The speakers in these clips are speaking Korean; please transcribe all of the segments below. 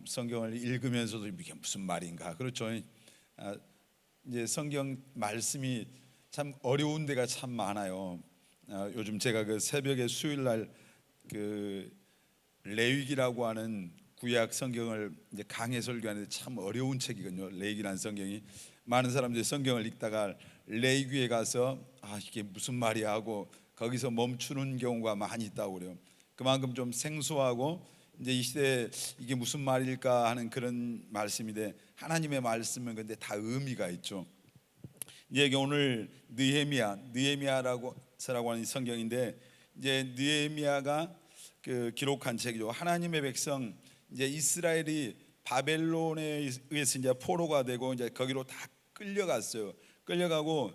성경을 읽으면서도 이게 무슨 말인가, 그렇죠? 이제 성경 말씀이 참 어려운 데가 참 많아요. 요즘 제가 그 새벽에 수요일 날 그 레위기라고 하는 구약 성경을 이제 강해 설교하는데 참 어려운 책이거든요. 레위기라는 성경이 많은 사람들이 성경을 읽다가 레위기에 가서 이게 무슨 말이야 하고 거기서 멈추는 경우가 많이 있다고 그래요. 그만큼 좀 생소하고 이제 이 시대에 이게 무슨 말일까 하는 그런 말씀인데, 하나님의 말씀은 근데 다 의미가 있죠. 이게 오늘 느헤미야라고 하는 성경인데, 이제 느헤미야가 그 기록한 책이죠. 하나님의 백성 이제 이스라엘이 바벨론에 의해서 이제 포로가 되고 이제 거기로 다 끌려갔어요. 끌려가고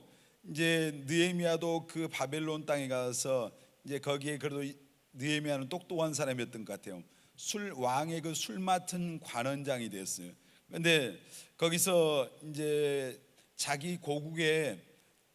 이제 느헤미야도 그 바벨론 땅에 가서 이제 거기에 그래도 느헤미야는 똑똑한 사람이었던 것 같아요. 왕의 그 술 맡은 관원장이 됐어요. 그런데 거기서 이제 자기 고국의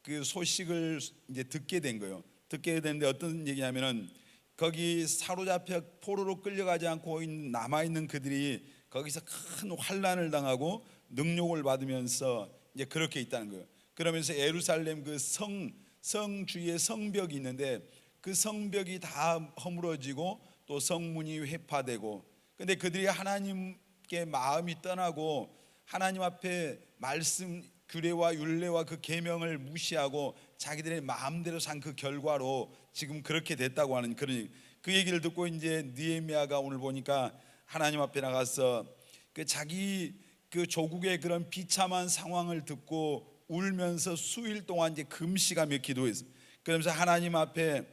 그 소식을 이제 듣게 된 거예요. 듣게 됐는데 어떤 얘기냐면은 거기 사로잡혀 포로로 끌려가지 않고 남아 있는 그들이 거기서 큰 환난을 당하고 능욕을 받으면서 이제 그렇게 있다는 거예요. 그러면서 예루살렘 그 성 주위에 성벽이 있는데 그 성벽이 다 허물어지고 또 성문이 회파되고, 근데 그들이 하나님께 마음이 떠나고 하나님 앞에 말씀 규례와 율례와 그 계명을 무시하고 자기들의 마음대로 산 그 결과로 지금 그렇게 됐다고 하는 그런 그 얘기를 듣고 이제 느헤미야가 오늘 보니까 하나님 앞에 나가서 그 자기 그 조국의 그런 비참한 상황을 듣고 울면서 수일 동안 이제 금식하며 기도했어요. 그러면서 하나님 앞에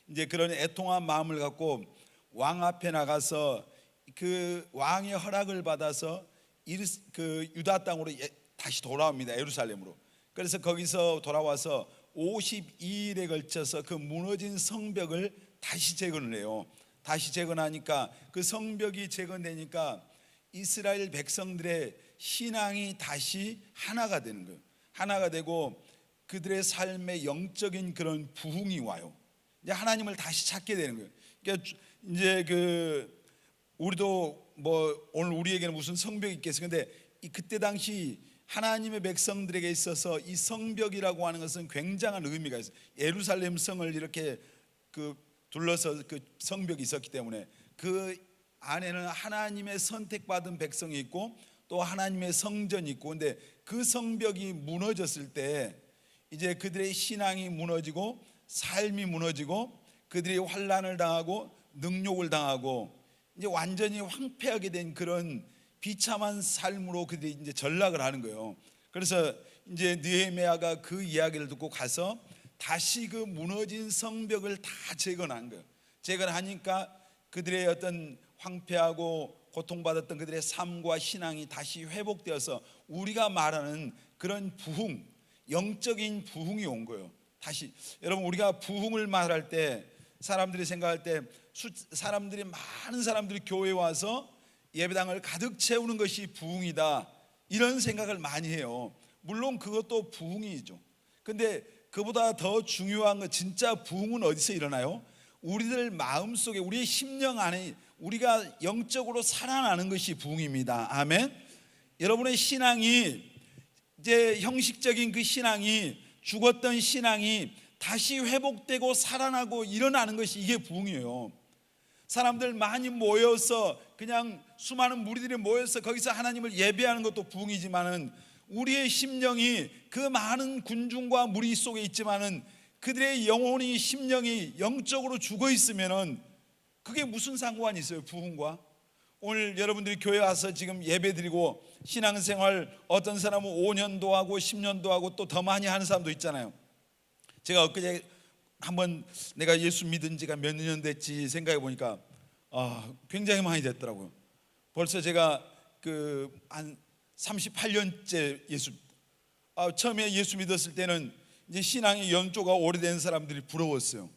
이제 그런 애통한 마음을 갖고 왕 앞에 나가서 그 왕의 허락을 받아서 그 유다 땅으로 다시 돌아옵니다. 예루살렘으로. 그래서 거기서 돌아와서 52일에 걸쳐서 그 무너진 성벽을 다시 재건을 해요. 다시 재건하니까 그 성벽이 재건되니까 이스라엘 백성들의 신앙이 다시 하나가 되는 거예요. 하나가 되고 그들의 삶에 영적인 그런 부흥이 와요. 이제 하나님을 다시 찾게 되는 거예요. 그러니까 이제 우리도 뭐 오늘 우리에게는 무슨 성벽이 있겠어요. 근데 그때 당시 하나님의 백성들에게 있어서 이 성벽이라고 하는 것은 굉장한 의미가 있어요. 예루살렘 성을 이렇게 둘러서 그 성벽이 있었기 때문에 그 안에는 하나님의 선택받은 백성이 있고 또 하나님의 성전이 있고, 근데 그 성벽이 무너졌을 때 이제 그들의 신앙이 무너지고 삶이 무너지고 그들이 환난을 당하고 능욕을 당하고 이제 완전히 황폐하게 된 그런 비참한 삶으로 그들이 이제 전락을 하는 거예요. 그래서 이제 느헤미야가 그 이야기를 듣고 가서 다시 그 무너진 성벽을 다 재건한 거예요. 재건하니까 그들의 어떤 황폐하고 고통받았던 그들의 삶과 신앙이 다시 회복되어서 우리가 말하는 그런 부흥, 영적인 부흥이 온 거예요. 다시 여러분, 우리가 부흥을 말할 때 사람들이 생각할 때 많은 사람들이 교회에 와서 예배당을 가득 채우는 것이 부흥이다, 이런 생각을 많이 해요. 물론 그것도 부흥이죠. 근데 그보다 더 중요한 건 진짜 부흥은 어디서 일어나요? 우리들 마음속에 우리의 심령 안에 우리가 영적으로 살아나는 것이 부흥입니다. 아멘. 여러분의 신앙이 이제 형식적인 그 신앙이 죽었던 신앙이 다시 회복되고 살아나고 일어나는 것이 이게 부흥이에요. 사람들 많이 모여서 그냥 수많은 무리들이 모여서 거기서 하나님을 예배하는 것도 부흥이지만은 우리의 심령이 그 많은 군중과 무리 속에 있지만은 그들의 영혼이 심령이 영적으로 죽어 있으면은 그게 무슨 상관이 있어요, 부흥과? 오늘 여러분들이 교회 와서 지금 예배드리고 신앙생활 어떤 사람은 5년도 하고 10년도 하고 또 더 많이 하는 사람도 있잖아요. 제가 엊그제 한번 내가 예수 믿은 지가 몇 년 됐지 생각해 보니까 굉장히 많이 됐더라고요. 벌써 제가 한 38년째 처음에 예수 믿었을 때는 이제 신앙의 연조가 오래된 사람들이 부러웠어요.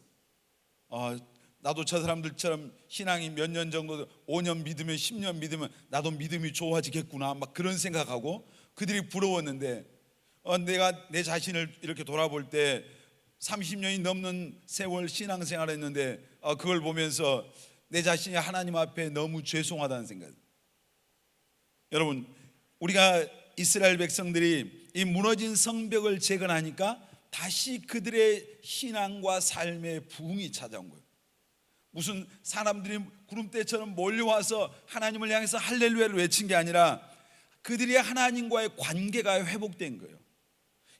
나도 저 사람들처럼 신앙이 몇 년 정도, 5년 믿으면 10년 믿으면 나도 믿음이 좋아지겠구나, 막 그런 생각하고 그들이 부러웠는데 내가 내 자신을 이렇게 돌아볼 때 30년이 넘는 세월 신앙생활을 했는데 그걸 보면서 내 자신이 하나님 앞에 너무 죄송하다는 생각. 여러분, 우리가 이스라엘 백성들이 이 무너진 성벽을 재건하니까 다시 그들의 신앙과 삶의 부흥이 찾아온 거예요. 무슨 사람들이 구름대처럼 몰려와서 하나님을 향해서 할렐루야를 외친 게 아니라 그들이 하나님과의 관계가 회복된 거예요.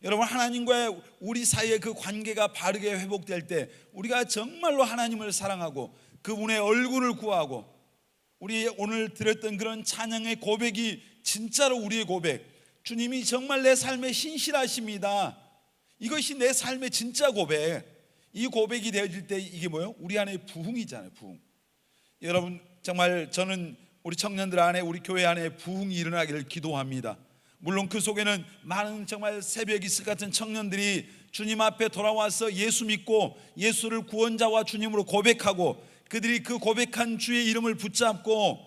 여러분, 하나님과의 우리 사이의 그 관계가 바르게 회복될 때 우리가 정말로 하나님을 사랑하고 그분의 얼굴을 구하고, 우리 오늘 들었던 그런 찬양의 고백이 진짜로 우리의 고백, 주님이 정말 내 삶에 신실하십니다, 이것이 내 삶의 진짜 고백, 이 고백이 되어질 때 이게 뭐예요? 우리 안에 부흥이잖아요. 부흥. 여러분, 정말 저는 우리 청년들 안에, 우리 교회 안에 부흥이 일어나기를 기도합니다. 물론 그 속에는 많은 정말 새벽 이슬 같은 청년들이 주님 앞에 돌아와서 예수 믿고 예수를 구원자와 주님으로 고백하고, 그들이 그 고백한 주의 이름을 붙잡고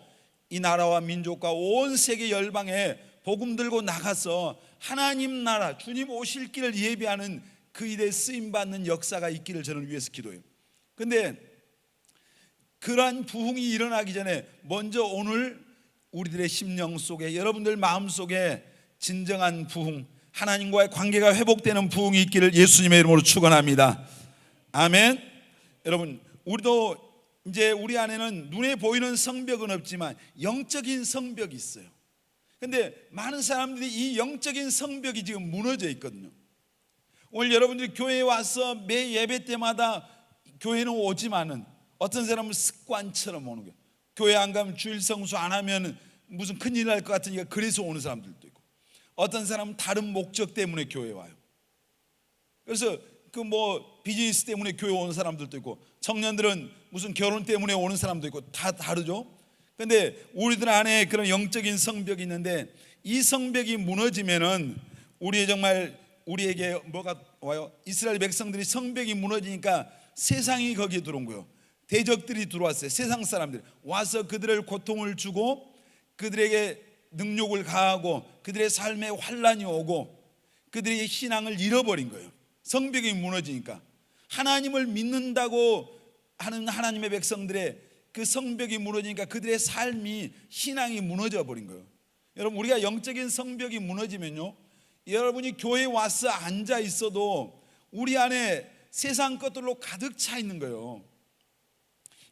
이 나라와 민족과 온 세계 열방에 복음 들고 나가서 하나님 나라, 주님 오실 길을 예비하는 그 일에 쓰임받는 역사가 있기를 저는 위해서 기도해요. 그런데 그러한 부흥이 일어나기 전에 먼저 오늘 우리들의 심령 속에, 여러분들 마음 속에 진정한 부흥, 하나님과의 관계가 회복되는 부흥이 있기를 예수님의 이름으로 축원합니다. 아멘. 여러분, 우리도 이제 우리 안에는 눈에 보이는 성벽은 없지만 영적인 성벽이 있어요. 그런데 많은 사람들이 이 영적인 성벽이 지금 무너져 있거든요. 오늘 여러분들이 교회에 와서 매 예배 때마다 교회는 오지만은 어떤 사람은 습관처럼 오는 거예요. 교회 안 가면 주일 성수 안 하면 무슨 큰일 날 것 같으니까 그래서 오는 사람들도 있고, 어떤 사람은 다른 목적 때문에 교회에 와요. 그래서 그 뭐 비즈니스 때문에 교회 오는 사람들도 있고, 청년들은 무슨 결혼 때문에 오는 사람도 있고, 다 다르죠. 그런데 우리들 안에 그런 영적인 성벽이 있는데, 이 성벽이 무너지면은 우리의 정말 우리에게 뭐가 와요? 이스라엘 백성들이 성벽이 무너지니까 세상이 거기에 들어온 거예요. 대적들이 들어왔어요. 세상 사람들 와서 그들을 고통을 주고 그들에게 능욕을 가하고 그들의 삶에 환란이 오고 그들의 신앙을 잃어버린 거예요. 성벽이 무너지니까 하나님을 믿는다고 하는 하나님의 백성들의 그 성벽이 무너지니까 그들의 삶이, 신앙이 무너져 버린 거예요. 여러분, 우리가 영적인 성벽이 무너지면요, 여러분이 교회에 와서 앉아 있어도 우리 안에 세상 것들로 가득 차 있는 거예요.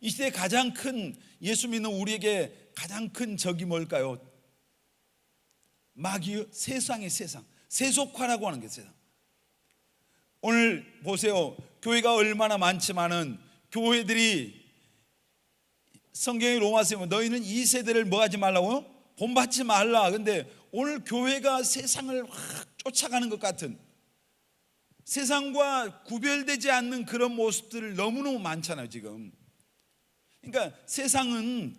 이 시대에 가장 큰, 예수 믿는 우리에게 가장 큰 적이 뭘까요? 마귀요. 세상의 세상, 세속화라고 하는 게 세상. 오늘 보세요. 교회가 얼마나 많지만은 교회들이 성경의 로마서에 보면 너희는 이 세대를 뭐 하지 말라고요? 본받지 말라. 근데 오늘 교회가 세상을 확 쫓아가는 것 같은, 세상과 구별되지 않는 그런 모습들을 너무너무 많잖아요 지금. 그러니까 세상은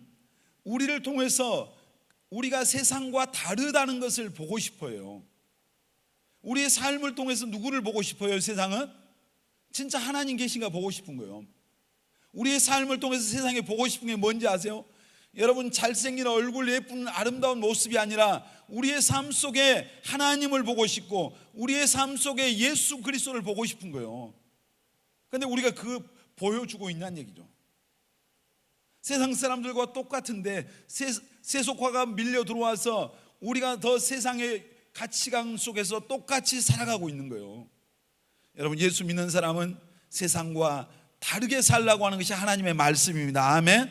우리를 통해서 우리가 세상과 다르다는 것을 보고 싶어요. 우리의 삶을 통해서 누구를 보고 싶어요? 세상은 진짜 하나님 계신가 보고 싶은 거예요. 우리의 삶을 통해서 세상에 보고 싶은 게 뭔지 아세요? 여러분, 잘생긴 얼굴, 예쁜 아름다운 모습이 아니라 우리의 삶 속에 하나님을 보고 싶고 우리의 삶 속에 예수 그리스도를 보고 싶은 거예요. 그런데 우리가 그 보여주고 있냐는 얘기죠. 세상 사람들과 똑같은데 세속화가 밀려 들어와서 우리가 더 세상의 가치관 속에서 똑같이 살아가고 있는 거예요. 여러분, 예수 믿는 사람은 세상과 다르게 살라고 하는 것이 하나님의 말씀입니다. 아멘.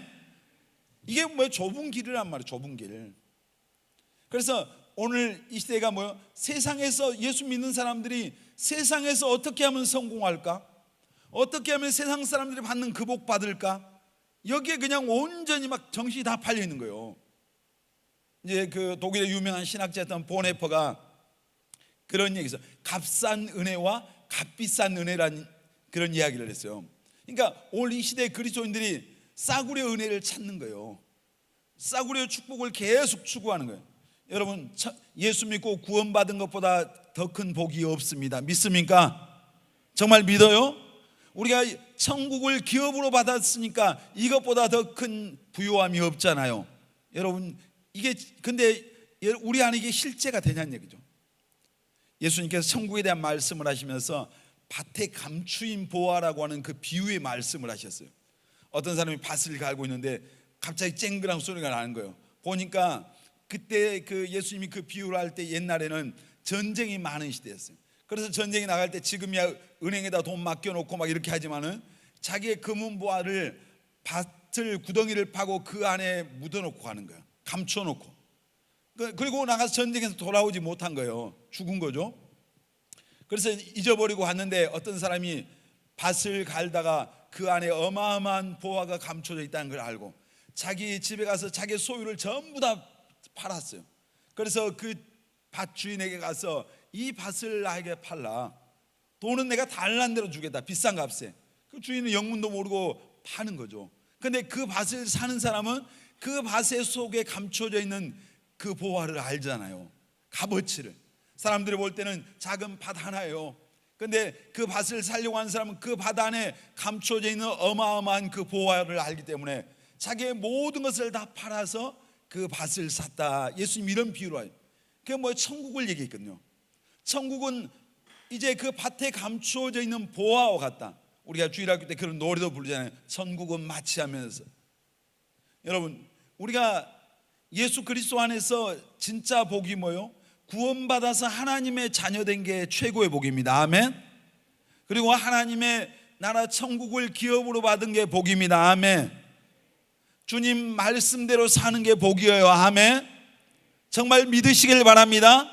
이게 뭐 좁은 길이란 말이에요. 좁은 길. 그래서 오늘 이 시대가 뭐예요? 세상에서, 예수 믿는 사람들이 세상에서 어떻게 하면 성공할까? 어떻게 하면 세상 사람들이 받는 그 복 받을까? 여기에 그냥 온전히 막 정신이 다 팔려 있는 거예요. 이제 그 독일의 유명한 신학자였던 보네퍼가 그런 얘기했어요. 값싼 은혜와 값비싼 은혜라는 그런 이야기를 했어요. 그러니까 오늘 이 시대 그리스도인들이 싸구려 은혜를 찾는 거예요. 싸구려 축복을 계속 추구하는 거예요. 여러분, 예수 믿고 구원받은 것보다 더 큰 복이 없습니다. 믿습니까? 정말 믿어요? 우리가 천국을 기업으로 받았으니까 이것보다 더 큰 부요함이 없잖아요. 여러분, 이게 근데 우리 안에 이게 실제가 되냐는 얘기죠. 예수님께서 천국에 대한 말씀을 하시면서 밭에 감추인 보화라고 하는 그 비유의 말씀을 하셨어요. 어떤 사람이 밭을 갈고 있는데 갑자기 쨍그랑 소리가 나는 거예요. 보니까 그때 그 예수님이 그 비유를 할 때 옛날에는 전쟁이 많은 시대였어요. 그래서 전쟁이 나갈 때 지금이야 은행에다 돈 맡겨놓고 막 이렇게 하지만은 자기의 금은보화를 밭을 구덩이를 파고 그 안에 묻어놓고 가는 거예요. 감춰놓고. 그리고 나가서 전쟁에서 돌아오지 못한 거예요. 죽은 거죠. 그래서 잊어버리고 갔는데 어떤 사람이 밭을 갈다가 그 안에 어마어마한 보화가 감춰져 있다는 걸 알고 자기 집에 가서 자기 소유를 전부 다 팔았어요. 그래서 그 밭 주인에게 가서 이 밭을 나에게 팔라. 돈은 내가 달란 대로 주겠다. 비싼 값에. 그 주인은 영문도 모르고 파는 거죠. 근데 그 밭을 사는 사람은 그 밭의 속에 감춰져 있는 그 보화를 알잖아요. 값어치를. 사람들이 볼 때는 작은 밭 하나예요. 근데 그 밭을 살려고 하는 사람은 그 밭 안에 감춰져 있는 어마어마한 그 보화를 알기 때문에 자기의 모든 것을 다 팔아서 그 밭을 샀다. 예수님 이런 비유로 해요. 그게 뭐 천국을 얘기했거든요. 천국은 이제 그 밭에 감추어져 있는 보화와 같다. 우리가 주일학교 때 그런 노래도 부르잖아요. 천국은 마치 하면서. 여러분, 우리가 예수 그리스도 안에서 진짜 복이 뭐요? 구원받아서 하나님의 자녀된 게 최고의 복입니다. 아멘. 그리고 하나님의 나라 천국을 기업으로 받은 게 복입니다. 아멘. 주님 말씀대로 사는 게 복이에요. 아멘. 정말 믿으시길 바랍니다.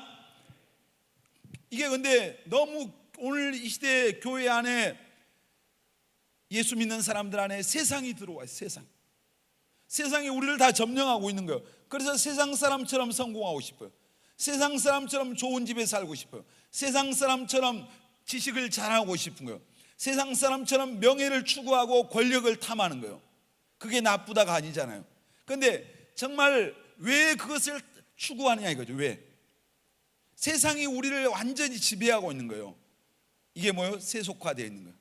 이게 근데 너무 오늘 이 시대 교회 안에 예수 믿는 사람들 안에 세상이 들어와요. 세상이 우리를 다 점령하고 있는 거예요. 그래서 세상 사람처럼 성공하고 싶어요. 세상 사람처럼 좋은 집에 살고 싶어요. 세상 사람처럼 지식을 잘하고 싶은 거예요. 세상 사람처럼 명예를 추구하고 권력을 탐하는 거예요. 그게 나쁘다가 아니잖아요. 그런데 정말 왜 그것을 추구하느냐 이거죠. 왜? 세상이 우리를 완전히 지배하고 있는 거예요. 이게 뭐예요? 세속화되어 있는 거예요.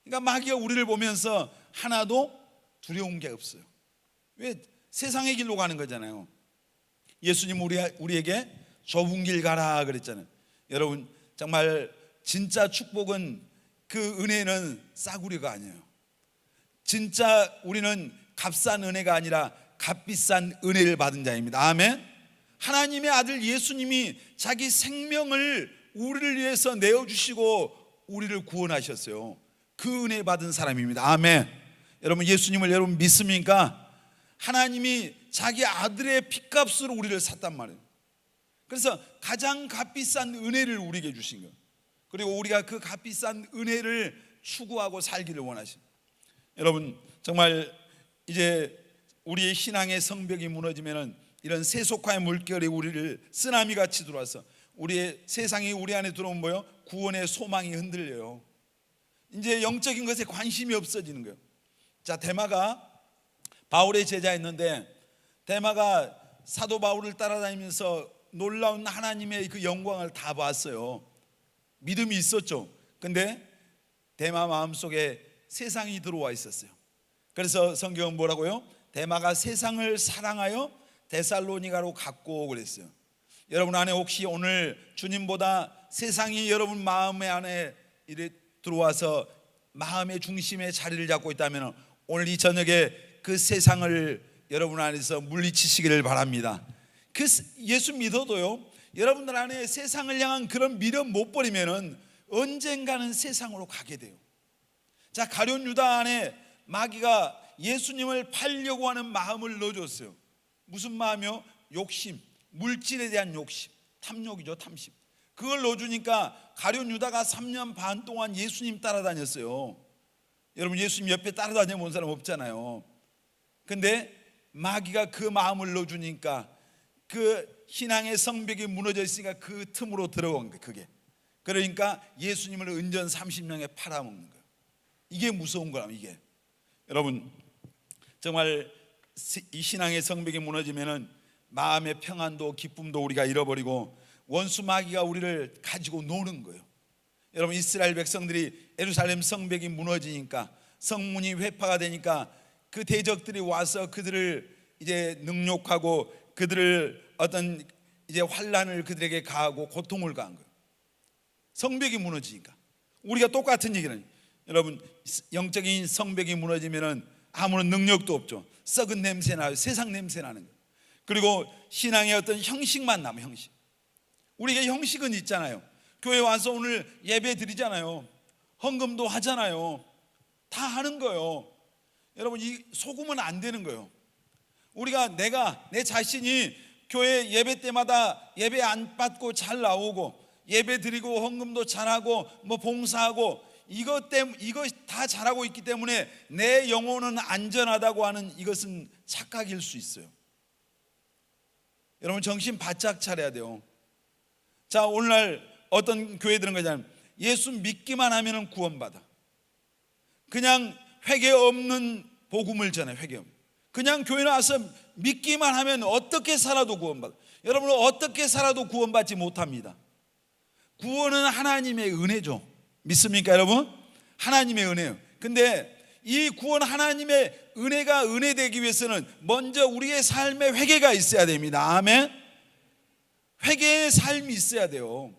그러니까 마귀가 우리를 보면서 하나도 두려운 게 없어요. 왜? 세상의 길로 가는 거잖아요. 예수님 우리에게 좁은 길 가라 그랬잖아요. 여러분 정말 진짜 축복은 그 은혜는 싸구려가 아니에요. 진짜 우리는 값싼 은혜가 아니라 값비싼 은혜를 받은 자입니다. 아멘. 하나님의 아들 예수님이 자기 생명을 우리를 위해서 내어주시고 우리를 구원하셨어요. 그 은혜 받은 사람입니다. 아멘. 여러분 예수님을 여러분 믿습니까? 하나님이 자기 아들의 핏값으로 우리를 샀단 말이에요. 그래서 가장 값비싼 은혜를 우리에게 주신 거예요. 그리고 우리가 그 값비싼 은혜를 추구하고 살기를 원하십니다. 여러분 정말 이제 우리의 신앙의 성벽이 무너지면은 이런 세속화의 물결이 우리를 쓰나미같이 들어와서 우리의 세상이 우리 안에 들어오면 뭐요? 구원의 소망이 흔들려요. 이제 영적인 것에 관심이 없어지는 거예요. 자, 데마가 바울의 제자였는데 데마가 사도 바울을 따라다니면서 놀라운 하나님의 그 영광을 다 봤어요. 믿음이 있었죠. 근데 데마 마음속에 세상이 들어와 있었어요. 그래서 성경은 뭐라고요? 데마가 세상을 사랑하여 데살로니가로 갔고 그랬어요. 여러분 안에 혹시 오늘 주님보다 세상이 여러분 마음의 안에 이래 들어와서 마음의 중심에 자리를 잡고 있다면 오늘 이 저녁에 그 세상을 여러분 안에서 물리치시기를 바랍니다. 그 예수 믿어도요, 여러분들 안에 세상을 향한 그런 미련 못 버리면은 언젠가는 세상으로 가게 돼요. 자, 가룟 유다 안에 마귀가 예수님을 팔려고 하는 마음을 넣어줬어요. 무슨 마음이요? 욕심, 물질에 대한 욕심, 탐욕이죠, 탐심. 그걸 넣어주니까 가룟 유다가 3년 반 동안 예수님 따라다녔어요. 여러분 예수님 옆에 따라다녀 본 사람 없잖아요. 근데 마귀가 그 마음을 넣어주니까 그 신앙의 성벽이 무너져 있으니까 그 틈으로 들어간 거예요. 그게 그러니까 예수님을 은전 30년에 팔아먹는 거예요. 이게 무서운 거라면 이게. 여러분 정말 이 신앙의 성벽이 무너지면은 마음의 평안도 기쁨도 우리가 잃어버리고 원수 마귀가 우리를 가지고 노는 거예요. 여러분 이스라엘 백성들이 예루살렘 성벽이 무너지니까 성문이 회파가 되니까 그 대적들이 와서 그들을 이제 능욕하고 그들을 어떤 이제 환난을 그들에게 가하고 고통을 가한 거예요. 성벽이 무너지니까. 우리가 똑같은 얘기는 여러분 영적인 성벽이 무너지면은 아무런 능력도 없죠. 썩은 냄새 나요. 세상 냄새 나는 거예요. 그리고 신앙의 어떤 형식만 남아. 형식. 우리에게 형식은 있잖아요. 교회 와서 오늘 예배 드리잖아요. 헌금도 하잖아요. 다 하는 거예요. 여러분, 이 속으면 안 되는 거예요. 우리가 내 자신이 교회 예배 때마다 예배 안 받고 잘 나오고 예배 드리고 헌금도 잘하고 뭐 봉사하고 이거 다 잘하고 있기 때문에 내 영혼은 안전하다고 하는 이것은 착각일 수 있어요. 여러분, 정신 바짝 차려야 돼요. 자, 오늘날 어떤 교회들은 그냥 예수 믿기만 하면 구원받아. 그냥 회개 없는 복음을 전해. 회개 없는. 그냥 교회 나와서 믿기만 하면 어떻게 살아도 구원받아. 여러분은 어떻게 살아도 구원받지 못합니다. 구원은 하나님의 은혜죠. 믿습니까 여러분? 하나님의 은혜예요. 근데 이 구원 하나님의 은혜가 은혜되기 위해서는 먼저 우리의 삶에 회개가 있어야 됩니다. 아멘. 회개의 삶이 있어야 돼요.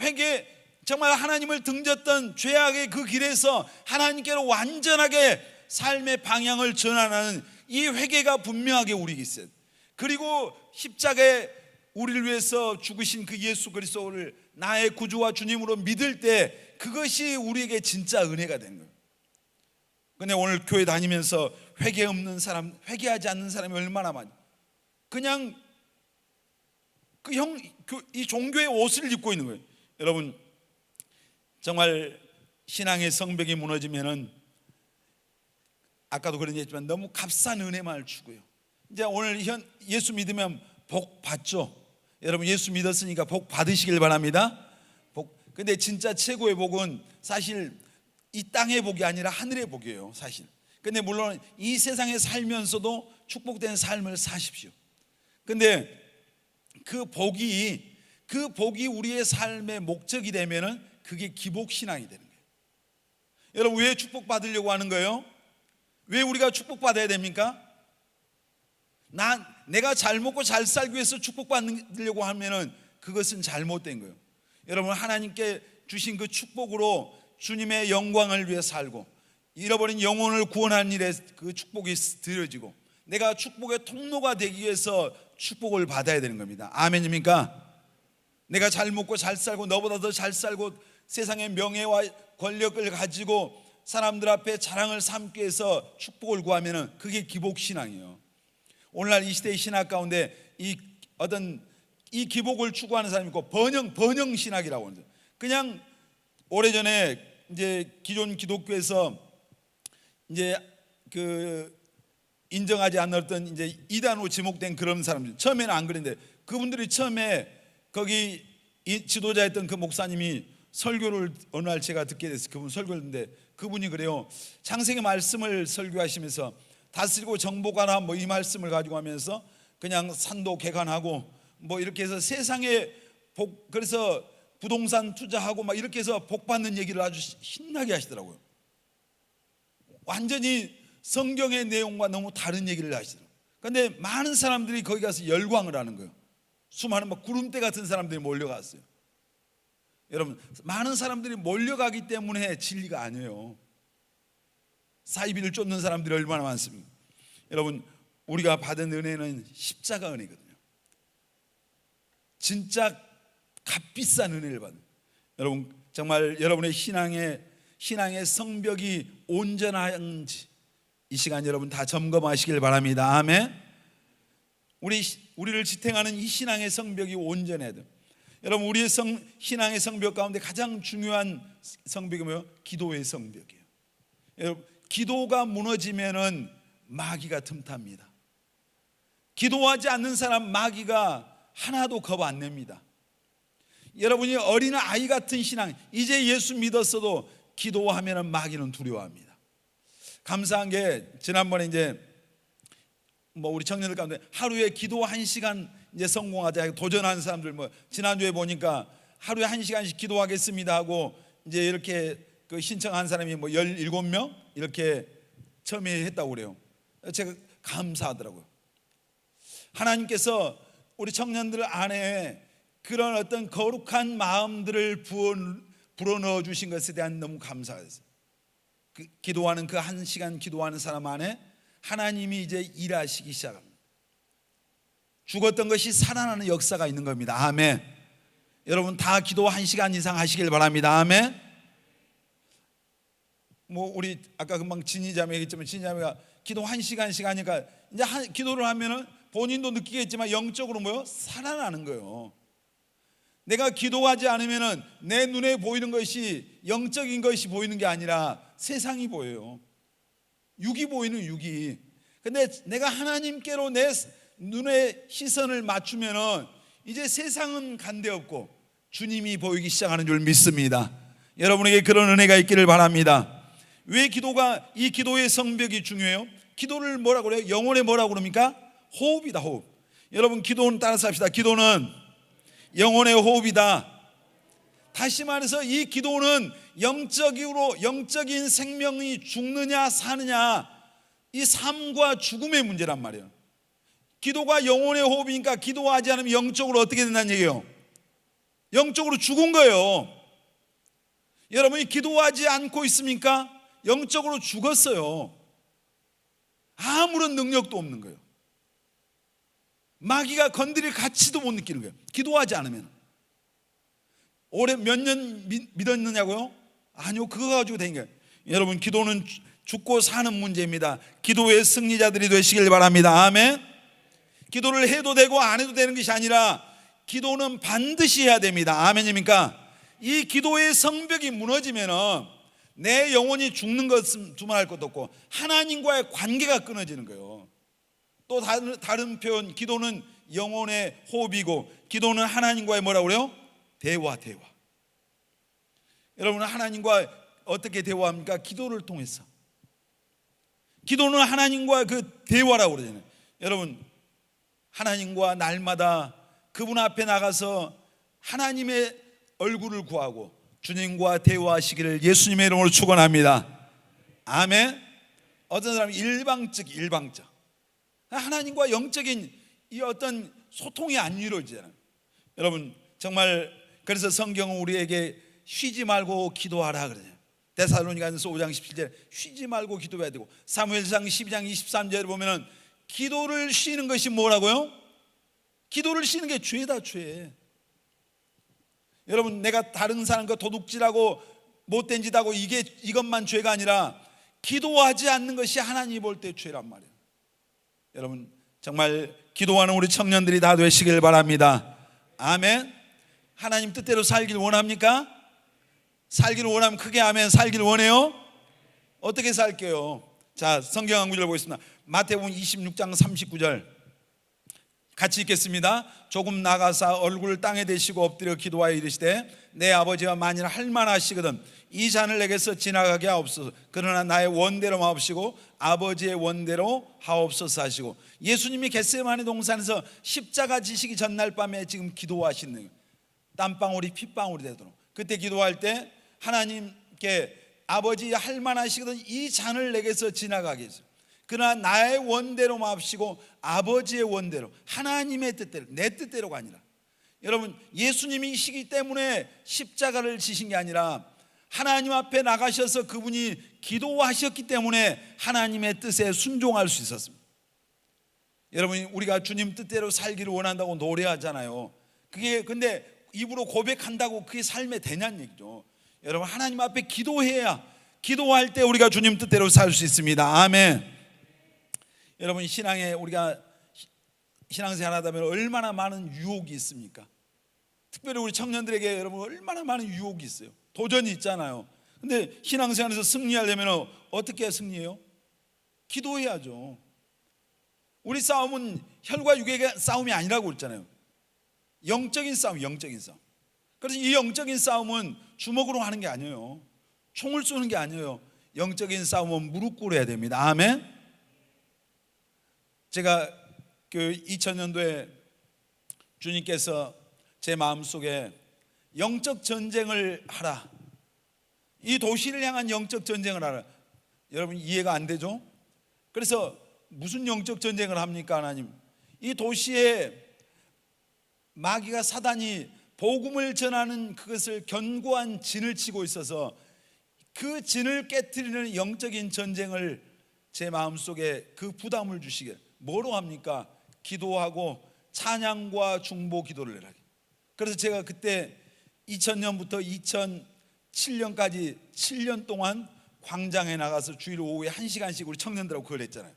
회개, 정말 하나님을 등졌던 죄악의 그 길에서 하나님께로 완전하게 삶의 방향을 전환하는 이 회개가 분명하게 우리에게 있어요. 그리고 십자가에 우리를 위해서 죽으신 그 예수 그리스도를 나의 구주와 주님으로 믿을 때 그것이 우리에게 진짜 은혜가 된 거예요. 근데 오늘 교회 다니면서 회개 없는 사람, 회개하지 않는 사람이 얼마나 많이, 그냥 이 종교의 옷을 입고 있는 거예요. 여러분, 정말 신앙의 성벽이 무너지면은 아까도 그런 얘기했지만 너무 값싼 은혜만을 주고요. 이제 오늘 예수 믿으면 복 받죠. 여러분, 예수 믿었으니까 복 받으시길 바랍니다. 근데 진짜 최고의 복은 사실 이 땅의 복이 아니라 하늘의 복이에요, 사실. 근데 물론 이 세상에 살면서도 축복된 삶을 사십시오. 근데 그 복이 우리의 삶의 목적이 되면은 그게 기복신앙이 되는 거예요. 여러분, 왜 축복받으려고 하는 거예요? 왜 우리가 축복받아야 됩니까? 내가 잘 먹고 잘 살기 위해서 축복받으려고 하면은 그것은 잘못된 거예요. 여러분, 하나님께 주신 그 축복으로 주님의 영광을 위해 살고 잃어버린 영혼을 구원하는 일에 그 축복이 드려지고 내가 축복의 통로가 되기 위해서 축복을 받아야 되는 겁니다. 아멘입니까? 내가 잘 먹고 잘 살고 너보다 더 잘 살고 세상의 명예와 권력을 가지고 사람들 앞에 자랑을 삼기 위해서 축복을 구하면 그게 기복신앙이에요. 오늘날 이 시대의 신학 가운데 이 기복을 추구하는 사람이 있고 번영신학이라고 하는데, 그냥 오래전에 이제 기존 기독교에서 이제 그 인정하지 않았던 이제 이단으로 지목된 그런 사람들, 처음에는 안 그랬는데 그분들이 처음에 거기 지도자였던 그 목사님이 설교를 어느 날 제가 듣게 됐어요. 그분 설교를 듣는데 그분이 그래요. 창세기 말씀을 설교하시면서 다스리고 정복하라 뭐 이 말씀을 가지고 하면서 그냥 산도 개간하고 뭐 이렇게 해서 세상에 그래서 부동산 투자하고 막 이렇게 해서 복 받는 얘기를 아주 신나게 하시더라고요. 완전히 성경의 내용과 너무 다른 얘기를 하시더라고요. 그런데 많은 사람들이 거기 가서 열광을 하는 거예요. 수많은 막 구름대 같은 사람들이 몰려갔어요. 여러분, 많은 사람들이 몰려가기 때문에 진리가 아니에요. 사이비를 쫓는 사람들이 얼마나 많습니까? 여러분, 우리가 받은 은혜는 십자가 은혜거든요. 진짜 값비싼 은혜를 받는, 여러분 정말 여러분의 신앙의 성벽이 온전한지 이 시간 여러분 다 점검하시길 바랍니다. 아멘. 우리를 지탱하는 이 신앙의 성벽이 온전해야 돼요. 여러분, 우리의 신앙의 성벽 가운데 가장 중요한 성벽이 뭐예요? 기도의 성벽이에요. 여러분, 기도가 무너지면은 마귀가 틈탑니다. 기도하지 않는 사람 마귀가 하나도 겁 안 냅니다. 여러분이 어린 아이 같은 신앙, 이제 예수 믿었어도 기도하면은 마귀는 두려워합니다. 감사한 게 지난번에 이제 뭐 우리 청년들 가운데 하루에 기도 1시간 이제 성공하자 도전하는 사람들, 뭐 지난주에 보니까 하루에 1시간씩 기도하겠습니다 하고 이제 이렇게 그 신청한 사람이 뭐 17명 이렇게 처음에 했다고 그래요. 제가 감사하더라고요. 하나님께서 우리 청년들 안에 그런 어떤 거룩한 마음들을 불어넣어 주신 것에 대한 너무 감사했어요. 기도하는 그 1시간 기도하는 사람 안에 하나님이 이제 일하시기 시작합니다. 죽었던 것이 살아나는 역사가 있는 겁니다. 아멘. 여러분 다 기도 1시간 이상 하시길 바랍니다. 아멘. 우리 아까 금방 진희자매 얘기했지만 진희자매가 기도 1시간씩 하니까 이제 기도를 하면은 본인도 느끼겠지만 영적으로 뭐요? 살아나는 거예요. 내가 기도하지 않으면은 내 눈에 보이는 것이 영적인 것이 보이는 게 아니라 세상이 보여요. 육이 보이는 육이. 근데 내가 하나님께로 내 눈의 시선을 맞추면은 이제 세상은 간데없고 주님이 보이기 시작하는 줄 믿습니다. 여러분에게 그런 은혜가 있기를 바랍니다. 왜 이 기도의 성벽이 중요해요? 기도를 뭐라고 그래요? 영혼의 뭐라고 그럽니까? 호흡이다. 호흡. 여러분 기도는 따라서 합시다. 기도는 영혼의 호흡이다. 다시 말해서 이 기도는 영적인 생명이 죽느냐 사느냐, 이 삶과 죽음의 문제란 말이에요. 기도가 영혼의 호흡이니까 기도하지 않으면 영적으로 어떻게 된다는 얘기예요? 영적으로 죽은 거예요. 여러분이 기도하지 않고 있습니까? 영적으로 죽었어요. 아무런 능력도 없는 거예요. 마귀가 건드릴 가치도 못 느끼는 거예요. 기도하지 않으면. 올해 몇 년 믿었느냐고요? 아니요, 그거 가지고 된 거예요. 여러분 기도는 죽고 사는 문제입니다. 기도의 승리자들이 되시길 바랍니다. 아멘. 기도를 해도 되고 안 해도 되는 것이 아니라 기도는 반드시 해야 됩니다. 아멘입니까? 이 기도의 성벽이 무너지면은 내 영혼이 죽는 것은 두말할 것도 없고 하나님과의 관계가 끊어지는 거예요. 또 다른 표현, 기도는 영혼의 호흡이고 기도는 하나님과의 뭐라고 그래요? 대화. 여러분은 하나님과 어떻게 대화합니까? 기도를 통해서. 기도는 하나님과 그 대화라고 그러잖아요. 여러분 하나님과 날마다 그분 앞에 나가서 하나님의 얼굴을 구하고 주님과 대화하시기를 예수님의 이름으로 축원합니다. 아멘. 어떤 사람은 일방적 하나님과 영적인 이 어떤 소통이 안 이루어지잖아요. 여러분 정말 그래서 성경은 우리에게 쉬지 말고 기도하라 그러죠. 데살로니가전서 5장 17절 쉬지 말고 기도해야 되고, 사무엘상 12장 23절에 보면은 기도를 쉬는 것이 뭐라고요? 기도를 쉬는 게 죄다, 죄. 여러분 내가 다른 사람과 도둑질하고 못된 짓 하고 이것만 죄가 아니라 기도하지 않는 것이 하나님이 볼 때 죄란 말이에요. 여러분 정말 기도하는 우리 청년들이 다 되시길 바랍니다. 아멘. 하나님 뜻대로 살길 원합니까? 살기를 원하면 크게 아멘. 살기를 원해요? 어떻게 살게요? 자, 성경 한 구절 보겠습니다. 마태복음 26장 39절 같이 읽겠습니다. 조금 나가사 얼굴을 땅에 대시고 엎드려 기도하여 이르시되 내 아버지와 만일 할만하시거든 이 잔을 내게서 지나가게 하옵소서. 그러나 나의 원대로 마옵시고 아버지의 원대로 하옵소서 하시고, 예수님이 겟세마네 동산에서 십자가 지시기 전날 밤에 지금 기도하시는 거예요. 땀방울이 핏방울이 되도록. 그때 기도할 때 하나님께 아버지 할만하시거든 이 잔을 내게서 지나가게 해주세요. 그러나 나의 원대로 마옵시고 아버지의 원대로, 하나님의 뜻대로, 내 뜻대로가 아니라. 여러분 예수님이시기 때문에 십자가를 지신 게 아니라 하나님 앞에 나가셔서 그분이 기도하셨기 때문에 하나님의 뜻에 순종할 수 있었습니다. 여러분 우리가 주님 뜻대로 살기를 원한다고 노래하잖아요. 그게 근데 입으로 고백한다고 그게 삶에 되냐는 얘기죠. 여러분 하나님 앞에 기도해야, 기도할 때 우리가 주님 뜻대로 살 수 있습니다. 아멘. 여러분 우리가 신앙생활 하다 보면 얼마나 많은 유혹이 있습니까? 특별히 우리 청년들에게 여러분 얼마나 많은 유혹이 있어요. 도전이 있잖아요. 근데 신앙생활에서 승리하려면 어떻게 승리해요? 기도해야죠. 우리 싸움은 혈과 육의 싸움이 아니라고 그랬잖아요. 영적인 싸움. 그래서 이 영적인 싸움은 주먹으로 하는 게 아니에요. 총을 쏘는 게 아니에요. 영적인 싸움은 무릎 꿇어야 됩니다. 아멘. 제가 그 2000년도에 주님께서 제 마음속에 영적 전쟁을 하라, 이 도시를 향한 영적 전쟁을 하라. 여러분 이해가 안 되죠? 그래서 무슨 영적 전쟁을 합니까? 하나님, 이 도시에 마귀가, 사단이 복음을 전하는 그것을 견고한 진을 치고 있어서 그 진을 깨트리는 영적인 전쟁을 제 마음속에 그 부담을 주시게. 뭐로 합니까? 기도하고 찬양과 중보 기도를 해라. 그래서 제가 그때 2000년부터 2007년까지 7년 동안 광장에 나가서 주일 오후에 1시간씩 우리 청년들하고 그걸 했잖아요.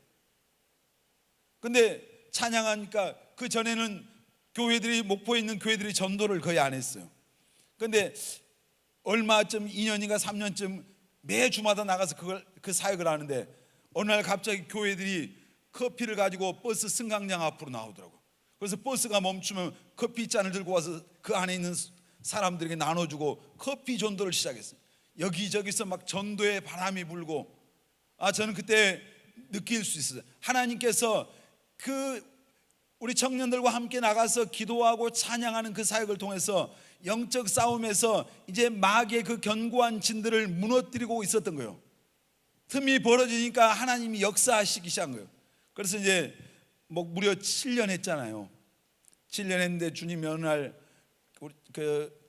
근데 찬양하니까 그 전에는 교회들이, 목포에 있는 교회들이 전도를 거의 안 했어요. 근데 얼마쯤 2년인가 3년쯤 매 주마다 나가서 그 사역을 하는데 어느 날 갑자기 교회들이 커피를 가지고 버스 승강장 앞으로 나오더라고요. 그래서 버스가 멈추면 커피 잔을 들고 와서 그 안에 있는 사람들에게 나눠주고 커피 전도를 시작했어요. 여기저기서 막 전도의 바람이 불고, 저는 그때 느낄 수 있어요. 하나님께서 그 우리 청년들과 함께 나가서 기도하고 찬양하는 그 사역을 통해서 영적 싸움에서 이제 마귀의 그 견고한 진들을 무너뜨리고 있었던 거예요. 틈이 벌어지니까 하나님이 역사하시기 시작한 거예요. 그래서 이제 뭐 무려 7년 했잖아요. 7년 했는데 주님이 어느 날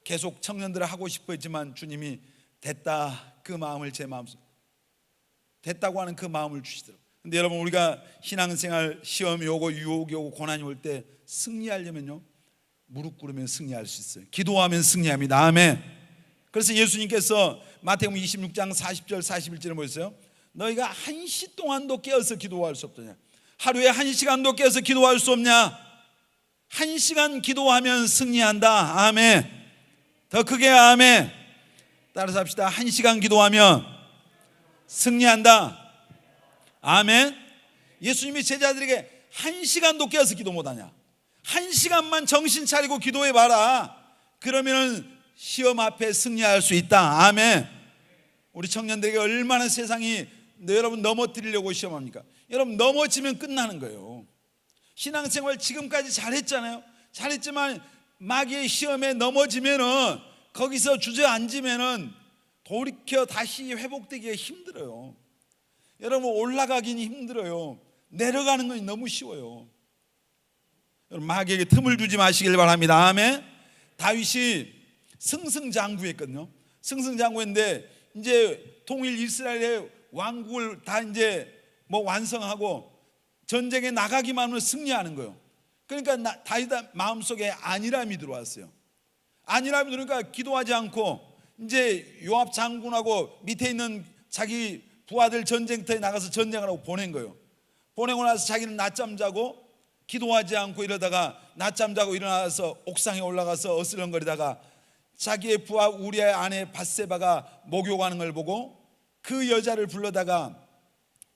계속 청년들을 하고 싶어 했지만 주님이 됐다, 그 마음을 제 마음속에 됐다고 하는 그 마음을 주시더라고요. 근데 여러분, 우리가 신앙생활 시험이 오고 유혹이 오고 고난이 올 때 승리하려면요, 무릎 꿇으면 승리할 수 있어요. 기도하면 승리합니다. 아멘. 그래서 예수님께서 마태복음 26장 40절 41절에 뭐였어요? 너희가 1시 동안도 깨어서 기도할 수 없더냐? 하루에 1시간도 깨어서 기도할 수 없냐? 1시간 기도하면 승리한다. 아멘. 더 크게 아멘. 따라서 합시다. 1시간 기도하면 승리한다. 아멘. 예수님이 제자들에게 1시간도 깨어서 기도 못하냐? 1시간만 정신 차리고 기도해 봐라. 그러면 시험 앞에 승리할 수 있다. 아멘. 우리 청년들에게 얼마나 세상이 여러분 넘어뜨리려고 시험합니까? 여러분, 넘어지면 끝나는 거예요. 신앙생활 지금까지 잘했잖아요. 잘했지만 마귀의 시험에 넘어지면은, 거기서 주저앉으면은 돌이켜 다시 회복되기가 힘들어요. 여러분, 올라가기는 힘들어요. 내려가는 건 너무 쉬워요. 여러분, 마귀에게 틈을 주지 마시길 바랍니다. 아멘. 다윗이 승승장구했거든요. 승승장구했는데 이제 통일 이스라엘의 왕국을 다 이제 뭐 완성하고 전쟁에 나가기만 하면 승리하는 거예요. 그러니까 다윗 마음속에 안일함이 들어왔어요. 안일함이 들으니까 기도하지 않고 이제 요압 장군하고 밑에 있는 자기 부하들 전쟁터에 나가서 전쟁을 하고 보낸 거예요. 보내고 나서 자기는 낮잠 자고 기도하지 않고 이러다가 낮잠 자고 일어나서 옥상에 올라가서 어슬렁거리다가 자기의 부하 우리의 아내 밧세바가 목욕하는 걸 보고 그 여자를 불러다가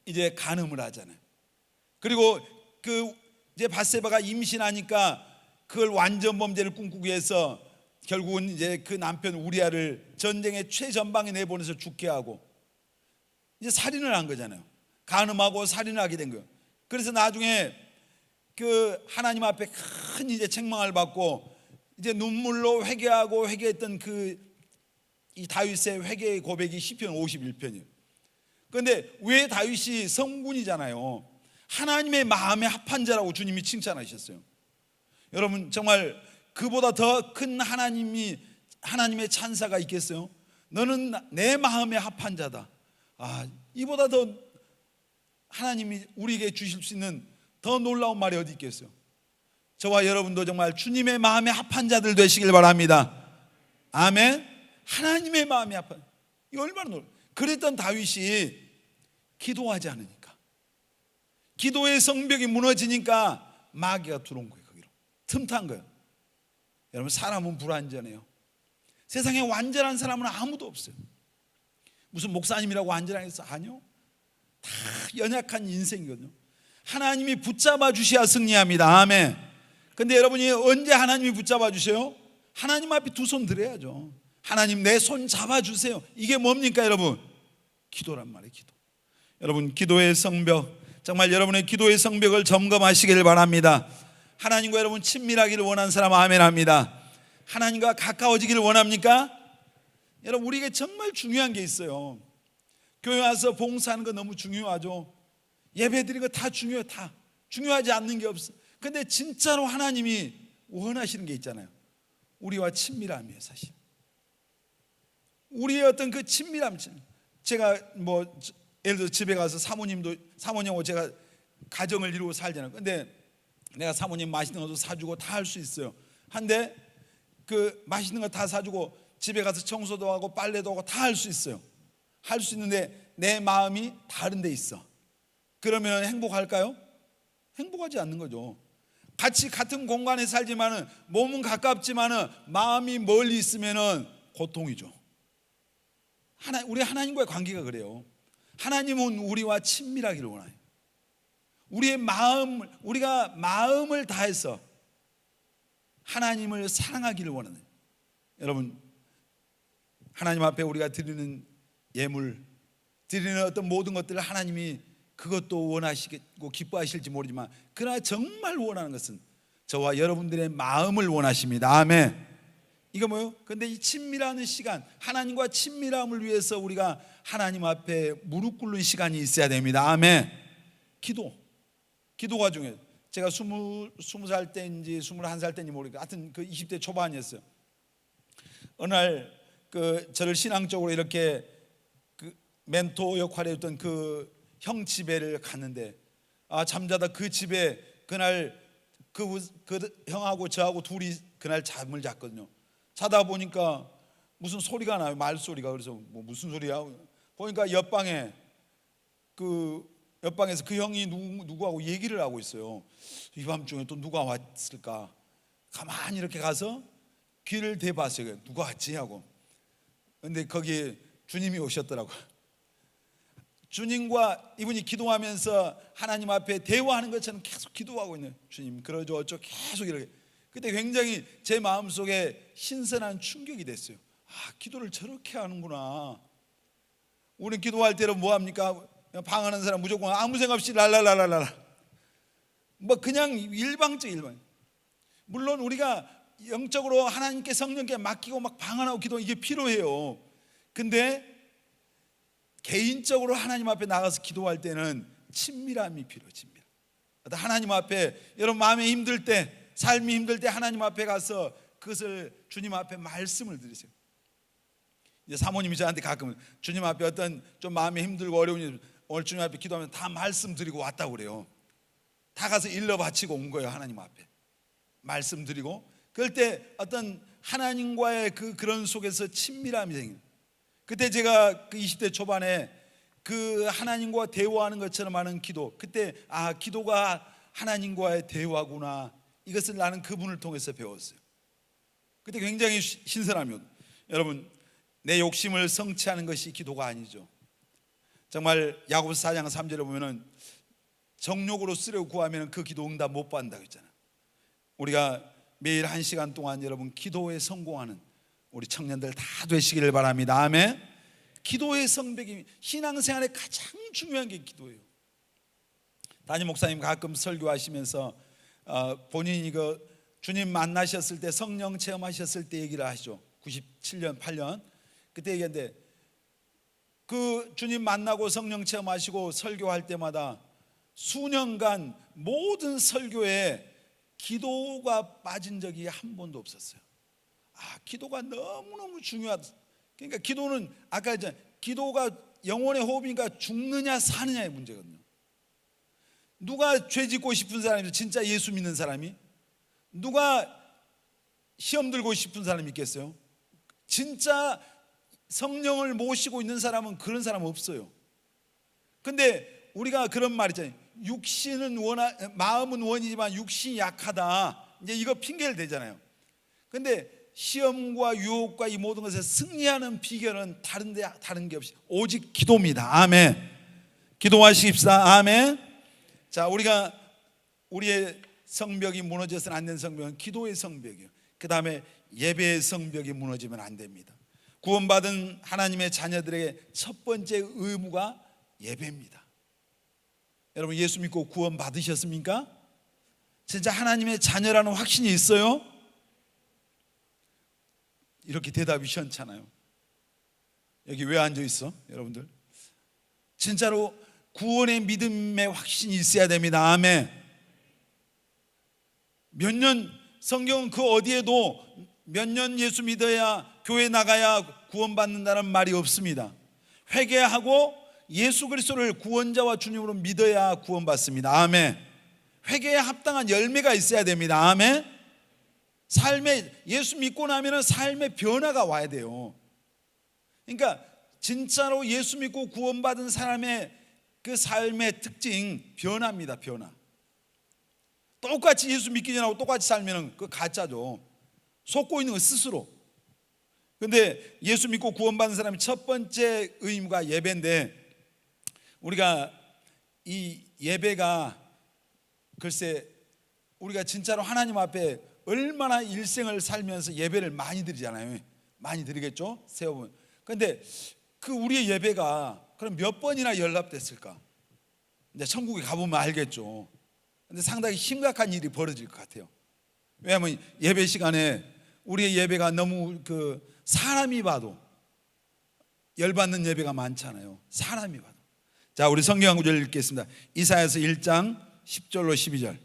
이제 간음을 하잖아요. 그리고 그 이제 밧세바가 임신하니까 그걸 완전 범죄를 꿈꾸기 위해서 결국은 이제 그 남편 우리아를 전쟁의 최전방에 내보내서 죽게 하고 이제 살인을 한 거잖아요. 간음하고 살인을 하게 된 거예요. 그래서 나중에 그 하나님 앞에 큰 이제 책망을 받고 이제 눈물로 회개하고 회개했던 이 다윗의 회개의 고백이 시편 51편이에요. 그런데 왜 다윗이 성군이잖아요. 하나님의 마음에 합한 자라고 주님이 칭찬하셨어요. 여러분, 정말 그보다 더 큰 하나님의 찬사가 있겠어요? 너는 내 마음에 합한 자다. 이보다 더 하나님이 우리에게 주실 수 있는 더 놀라운 말이 어디 있겠어요? 저와 여러분도 정말 주님의 마음에 합한 자들 되시길 바랍니다. 아멘. 하나님의 마음에 합한, 이거 얼마나 놀라워. 그랬던 다윗이 기도하지 않으니까, 기도의 성벽이 무너지니까 마귀가 들어온 거예요. 거기로 틈탄 거예요. 여러분, 사람은 불완전해요. 세상에 완전한 사람은 아무도 없어요. 무슨 목사님이라고 완전하겠어? 아니요. 다 연약한 인생이거든요. 하나님이 붙잡아 주셔야 승리합니다. 아멘. 근데 여러분이 언제 하나님이 붙잡아 주세요? 하나님 앞에 두 손 들어야죠. 하나님, 내 손 잡아주세요. 이게 뭡니까 여러분? 기도란 말이에요. 기도. 여러분, 기도의 성벽, 정말 여러분의 기도의 성벽을 점검하시길 바랍니다. 하나님과 여러분 친밀하기를 원하는 사람 아멘 합니다. 하나님과 가까워지기를 원합니까? 여러분, 우리에게 정말 중요한 게 있어요. 교회 와서 봉사하는 거 너무 중요하죠. 예배 드리는 거 다 중요해요. 다 중요하지 않는 게 없어. 근데 진짜로 하나님이 원하시는 게 있잖아요. 우리와 친밀함이에요. 사실 우리의 어떤 그 친밀함, 제가 뭐 예를 들어 집에 가서 사모님하고 제가 가정을 이루고 살잖아요. 근데 내가 사모님 맛있는 것도 사주고 다 할 수 있어요. 한데 그 맛있는 거 다 사주고 집에 가서 청소도 하고 빨래도 하고 다 할 수 있어요. 할 수 있는데 내 마음이 다른 데 있어. 그러면 행복할까요? 행복하지 않는 거죠. 같이 같은 공간에 살지만은 몸은 가깝지만은 마음이 멀리 있으면은 고통이죠. 우리 하나님과의 관계가 그래요. 하나님은 우리와 친밀하기를 원해요. 우리가 마음을 다해서 하나님을 사랑하기를 원하는. 여러분, 하나님 앞에 우리가 드리는 예물, 드리는 어떤 모든 것들을 하나님이 그것도 원하시고 기뻐하실지 모르지만, 그러나 정말 원하는 것은 저와 여러분들의 마음을 원하십니다. 아멘. 이거 뭐요? 근데 이 친밀하는 시간, 하나님과 친밀함을 위해서 우리가 하나님 앞에 무릎 꿇는 시간이 있어야 됩니다. 아멘. 기도가 중요해요. 제가 20살 때인지 21살 때인지 모르겠어요. 하여튼 그 20대 초반이었어요. 어느 날 저를 신앙적으로 이렇게 그 멘토 역할을 했던 그 형 집에를 갔는데, 잠자다 그 집에 그날 그 형하고 저하고 둘이 그날 잠을 잤거든요. 자다 보니까 무슨 소리가 나요. 말소리가. 그래서 뭐 무슨 소리야? 보니까 옆방에서 그 형이 누구하고 얘기를 하고 있어요. 이 밤중에 또 누가 왔을까? 가만히 이렇게 가서 귀를 대봤어요. 누가 왔지? 하고. 근데 거기에 주님이 오셨더라고요. 주님과 이분이 기도하면서 하나님 앞에 대화하는 것처럼 계속 기도하고 있는, 주님 그러죠 어쩌 계속 이렇게. 그때 굉장히 제 마음속에 신선한 충격이 됐어요. 기도를 저렇게 하는구나. 우리는 기도할 때는 뭐 합니까? 방하는 사람 무조건 아무 생각 없이 랄랄랄랄라, 뭐 그냥 일방. 물론 우리가 영적으로 하나님께, 성령께 맡기고 막 방언하고 기도, 이게 필요해요. 근데 개인적으로 하나님 앞에 나가서 기도할 때는 친밀함이 필요해요. 친밀함. 하나님 앞에, 여러분 마음이 힘들 때, 삶이 힘들 때 하나님 앞에 가서 그것을 주님 앞에 말씀을 드리세요. 이제 사모님이 저한테 가끔 주님 앞에 어떤 좀 마음이 힘들고 어려운 일, 오늘 주님 앞에 기도하면 다 말씀드리고 왔다고 그래요. 다 가서 일러 바치고 온 거예요. 하나님 앞에 말씀드리고. 그럴 때 어떤 하나님과의 그런 속에서 친밀함이 생겨요. 그때 제가 그 20대 초반에 그 하나님과 대화하는 것처럼 하는 기도, 그때 기도가 하나님과의 대화구나, 이것을 나는 그분을 통해서 배웠어요. 그때 굉장히 신선하며, 여러분 내 욕심을 성취하는 것이 기도가 아니죠. 정말 야고보서 4장 3절에 보면은 정욕으로 쓰려고 구하면 그 기도 응답 못 받는다고 했잖아요. 우리가 매일 1시간 동안 여러분 기도에 성공하는 우리 청년들 다 되시기를 바랍니다. 아멘. 기도의 성벽이, 신앙생활에 가장 중요한 게 기도예요. 담임 목사님 가끔 설교하시면서 본인이 주님 만나셨을 때, 성령 체험하셨을 때 얘기를 하시죠. 97년 8년 그때 얘기했는데, 그 주님 만나고 성령 체험하시고 설교할 때마다 수년간 모든 설교에 기도가 빠진 적이 한 번도 없었어요. 기도가 너무너무 중요하다. 그러니까 기도는 아까 이제 기도가 영혼의 호흡이니까 죽느냐 사느냐의 문제거든요. 누가 죄 짓고 싶은 사람이, 진짜 예수 믿는 사람이, 누가 시험 들고 싶은 사람이 있겠어요? 진짜 성령을 모시고 있는 사람은 그런 사람 없어요. 근데 우리가 그런 말 있잖아요. 마음은 원이지만 육신이 약하다. 이제 이거 핑계를 대잖아요. 근데 시험과 유혹과 이 모든 것에 승리하는 비결은 다른 게 없이 오직 기도입니다. 아멘. 기도하십시다. 아멘. 자, 우리의 성벽이 무너져서는 안 되는 성벽은 기도의 성벽이에요. 그 다음에 예배의 성벽이 무너지면 안 됩니다. 구원받은 하나님의 자녀들에게 첫 번째 의무가 예배입니다. 여러분 예수 믿고 구원 받으셨습니까? 진짜 하나님의 자녀라는 확신이 있어요? 이렇게 대답이 시원찮아요. 여기 왜 앉아 있어? 여러분들 진짜로 구원의 믿음의 확신이 있어야 됩니다. 아멘. 몇 년, 성경은 그 어디에도 몇 년 예수 믿어야, 교회 나가야 구원받는다는 말이 없습니다. 회개하고 예수 그리스도를 구원자와 주님으로 믿어야 구원받습니다. 아멘. 회개에 합당한 열매가 있어야 됩니다. 아멘. 삶에 예수 믿고 나면은 삶의 변화가 와야 돼요. 그러니까 진짜로 예수 믿고 구원받은 사람의 그 삶의 특징, 변화입니다. 변화. 똑같이 예수 믿기 전하고 똑같이 살면은 그 가짜죠. 속고 있는 거 스스로. 근데 예수 믿고 구원받은 사람의 첫 번째 의무가 예배인데, 우리가 이 예배가 글쎄 우리가 진짜로 하나님 앞에 얼마나 일생을 살면서 예배를 많이 드리잖아요. 많이 드리겠죠? 세워보면. 근데 그 우리의 예배가 그럼 몇 번이나 연락됐을까? 이제 천국에 가보면 알겠죠. 근데 상당히 심각한 일이 벌어질 것 같아요. 왜냐하면 예배 시간에 우리의 예배가 너무 사람이 봐도 열받는 예배가 많잖아요. 사람이 봐도. 자, 우리 성경 한 구절 읽겠습니다. 이사야서 1장 10절로 12절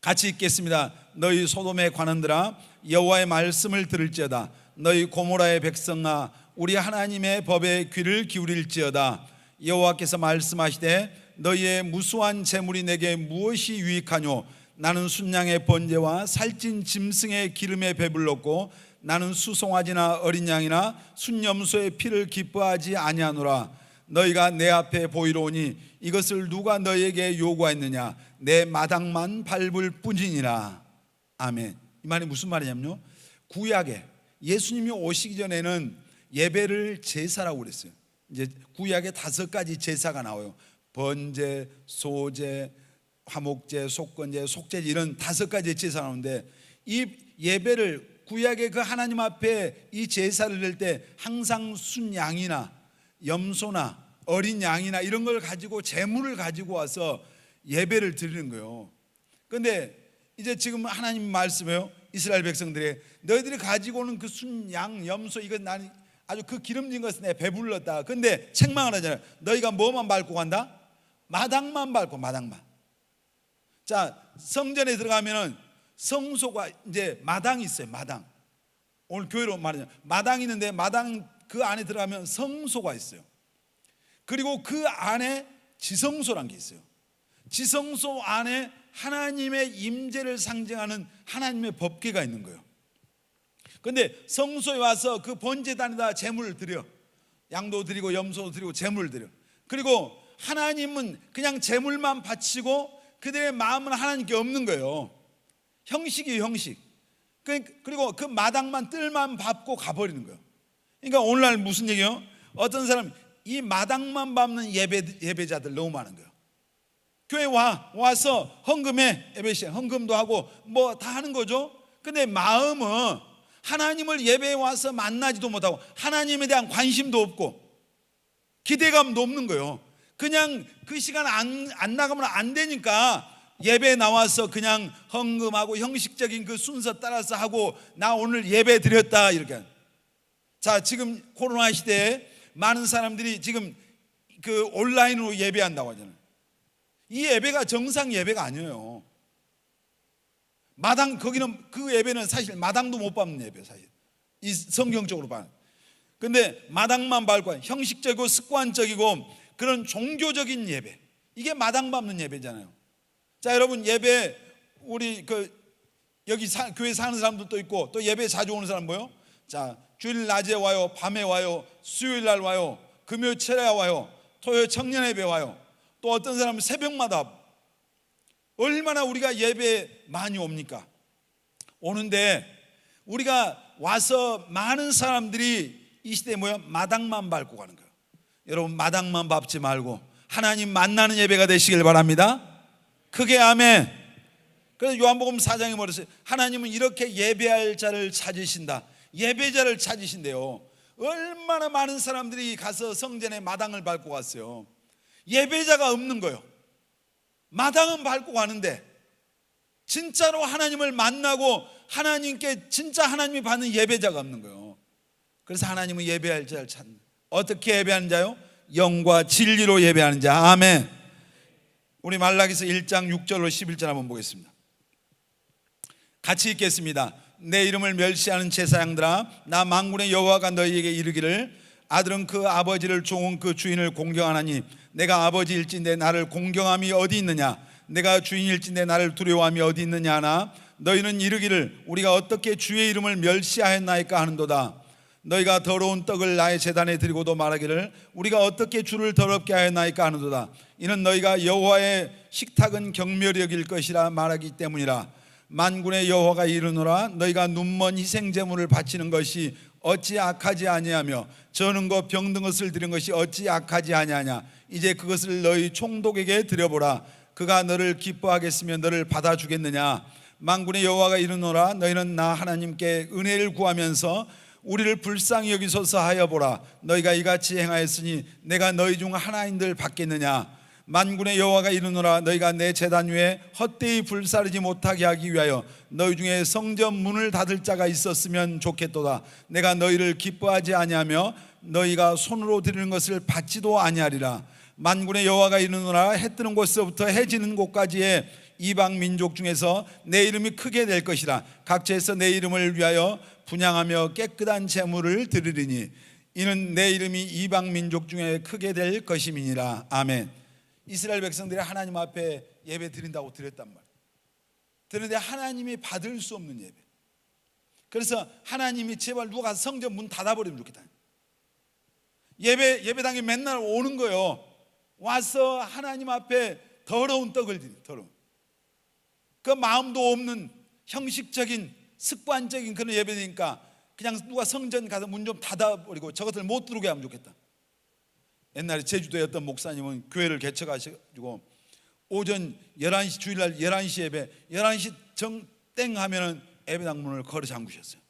같이 읽겠습니다. 너희 소돔의 관원들아, 여호와의 말씀을 들을지어다. 너희 고모라의 백성아, 우리 하나님의 법에 귀를 기울일지어다. 여호와께서 말씀하시되 너희의 무수한 재물이 내게 무엇이 유익하뇨? 나는 순양의 번제와 살찐 짐승의 기름에 배불렀고 나는 수송아지나 어린 양이나 순염소의 피를 기뻐하지 아니하노라. 너희가 내 앞에 보이러 오니 이것을 누가 너희에게 요구하였느냐? 내 마당만 밟을 뿐이니라. 아멘. 이 말이 무슨 말이냐면요, 구약에 예수님이 오시기 전에는 예배를 제사라고 그랬어요. 이제 구약에 5가지 제사가 나와요. 번제, 소제, 화목제, 속건제, 속제제, 이런 5가지 제사가 나오는데, 이 예배를 구약의 그 하나님 앞에 이 제사를 드릴 때 항상 순양이나 염소나 어린 양이나 이런 걸 가지고, 제물을 가지고 와서 예배를 드리는 거예요. 그런데 이제 지금 하나님 말씀해요. 이스라엘 백성들이 너희들이 가지고 오는 그 순양, 염소, 이건 나는 아주 그 기름진 것을 내가 배불렀다. 근데 책망을 하잖아요. 너희가 뭐만 밟고 간다? 마당만 밟고, 마당만. 자, 성전에 들어가면은 성소가 이제 마당이 있어요. 마당. 오늘 교회로 말하자면 마당이 있는데, 마당 그 안에 들어가면 성소가 있어요. 그리고 그 안에 지성소란 게 있어요. 지성소 안에 하나님의 임재를 상징하는 하나님의 법궤가 있는 거예요. 그런데 성소에 와서 그 번제단에다 제물을 드려, 양도 드리고 염소도 드리고 제물을 드려. 그리고 하나님은 그냥 제물만 바치고 그들의 마음은 하나님께 없는 거예요. 형식이에요, 형식. 그리고 그 마당만 뜰만 밟고 가버리는 거예요. 그러니까 오늘날 무슨 얘기예요? 어떤 사람 이 마당만 밟는 예배자들 너무 많은 거예요. 교회 와서 헌금해, 예배 시간 헌금도 하고 뭐 다 하는 거죠. 근데 마음은 하나님을 예배에 와서 만나지도 못하고 하나님에 대한 관심도 없고 기대감도 없는 거예요. 그냥 그 시간 안 나가면 안 되니까 예배에 나와서 그냥 헌금하고 형식적인 그 순서 따라서 하고, 나 오늘 예배 드렸다, 이렇게. 자, 지금 코로나 시대에 많은 사람들이 지금 그 온라인으로 예배한다고 하잖아요. 이 예배가 정상 예배가 아니에요. 마당, 거기는 그 예배는 사실 마당도 못 밟는 예배, 사실 이 성경적으로 봐. 근데 마당만 밟고 형식적이고 습관적이고 그런 종교적인 예배, 이게 마당 밟는 예배잖아요. 자, 여러분, 예배 우리 여기 교회 사는 사람들도 있고 또 예배 자주 오는 사람 뭐요? 자, 주일 낮에 와요, 밤에 와요, 수요일 날 와요, 금요일 철야 와요, 토요일 청년 예배 와요. 또 어떤 사람은 새벽마다. 얼마나 우리가 예배 많이 옵니까? 오는데 우리가 와서 많은 사람들이 이 시대에 뭐야? 마당만 밟고 가는 거예요. 여러분, 마당만 밟지 말고 하나님 만나는 예배가 되시길 바랍니다. 크게 아멘. 그래서 요한복음 4장에 말했어요. 하나님은 이렇게 예배할 자를 찾으신다. 예배자를 찾으신대요. 얼마나 많은 사람들이 가서 성전에 마당을 밟고 갔어요. 예배자가 없는 거예요. 마당은 밟고 가는데 진짜로 하나님을 만나고 하나님께 진짜 하나님이 받는 예배자가 없는 거예요. 그래서 하나님은 예배할 자를 찾는. 어떻게 예배하는 자요? 영과 진리로 예배하는 자. 아멘. 우리 말라기서 1장 6절로 11절 한번 보겠습니다. 같이 읽겠습니다. 내 이름을 멸시하는 제사장들아, 나 만군의 여호와가 너희에게 이르기를, 아들은 그 아버지를, 종은 그 주인을 공경하나니 내가 아버지일진데 나를 공경함이 어디 있느냐? 내가 주인일진데 나를 두려워함이 어디 있느냐 하나 너희는 이르기를 우리가 어떻게 주의 이름을 멸시하였나이까 하는도다. 너희가 더러운 떡을 나의 제단에 드리고도 말하기를 우리가 어떻게 주를 더럽게 하였나이까 하는도다. 이는 너희가 여호와의 식탁은 경멸히 여길 것이라 말하기 때문이라. 만군의 여호와가 이르노라 너희가 눈먼 희생 제물을 바치는 것이 어찌 악하지 아니하며 저는 것 병든 것을 드린 것이 어찌 악하지 아니하냐. 이제 그것을 너희 총독에게 드려보라. 그가 너를 기뻐하겠으며 너를 받아주겠느냐. 만군의 여호와가 이르노라 너희는 나 하나님께 은혜를 구하면서 우리를 불쌍히 여기소서 하여 보라. 너희가 이같이 행하였으니 내가 너희 중 하나인들 받겠느냐. 만군의 여호와가 이르노라 너희가 내 제단 위에 헛되이 불사르지 못하게 하기 위하여 너희 중에 성전 문을 닫을 자가 있었으면 좋겠도다. 내가 너희를 기뻐하지 아니하며 너희가 손으로 드리는 것을 받지도 아니하리라. 만군의 여호와가 이르노라 해 뜨는 곳에서부터 해 지는 곳까지의 이방 민족 중에서 내 이름이 크게 될 것이라. 각처에서 내 이름을 위하여 분향하며 깨끗한 제물을 드리리니 이는 내 이름이 이방 민족 중에 크게 될 것임이니라. 아멘. 이스라엘 백성들이 하나님 앞에 예배 드린다고 드렸단 말이에요. 그런데 하나님이 받을 수 없는 예배. 그래서 하나님이 제발 누가 성전 문 닫아버리면 좋겠다. 예배당에 맨날 오는 거예요. 와서 하나님 앞에 더러운 떡을 드리. 더러운 그 마음도 없는 형식적인 습관적인 그런 예배니까 그냥 누가 성전 가서 문 좀 닫아버리고 저것들 못 들어오게 하면 좋겠다. 옛날에 제주도에 어떤 목사님은 교회를 개척하셔가지고 오전 11시 주일날 11시 예배 11시 정땡 하면은 예배당 문을 걸어 잠그셨어요.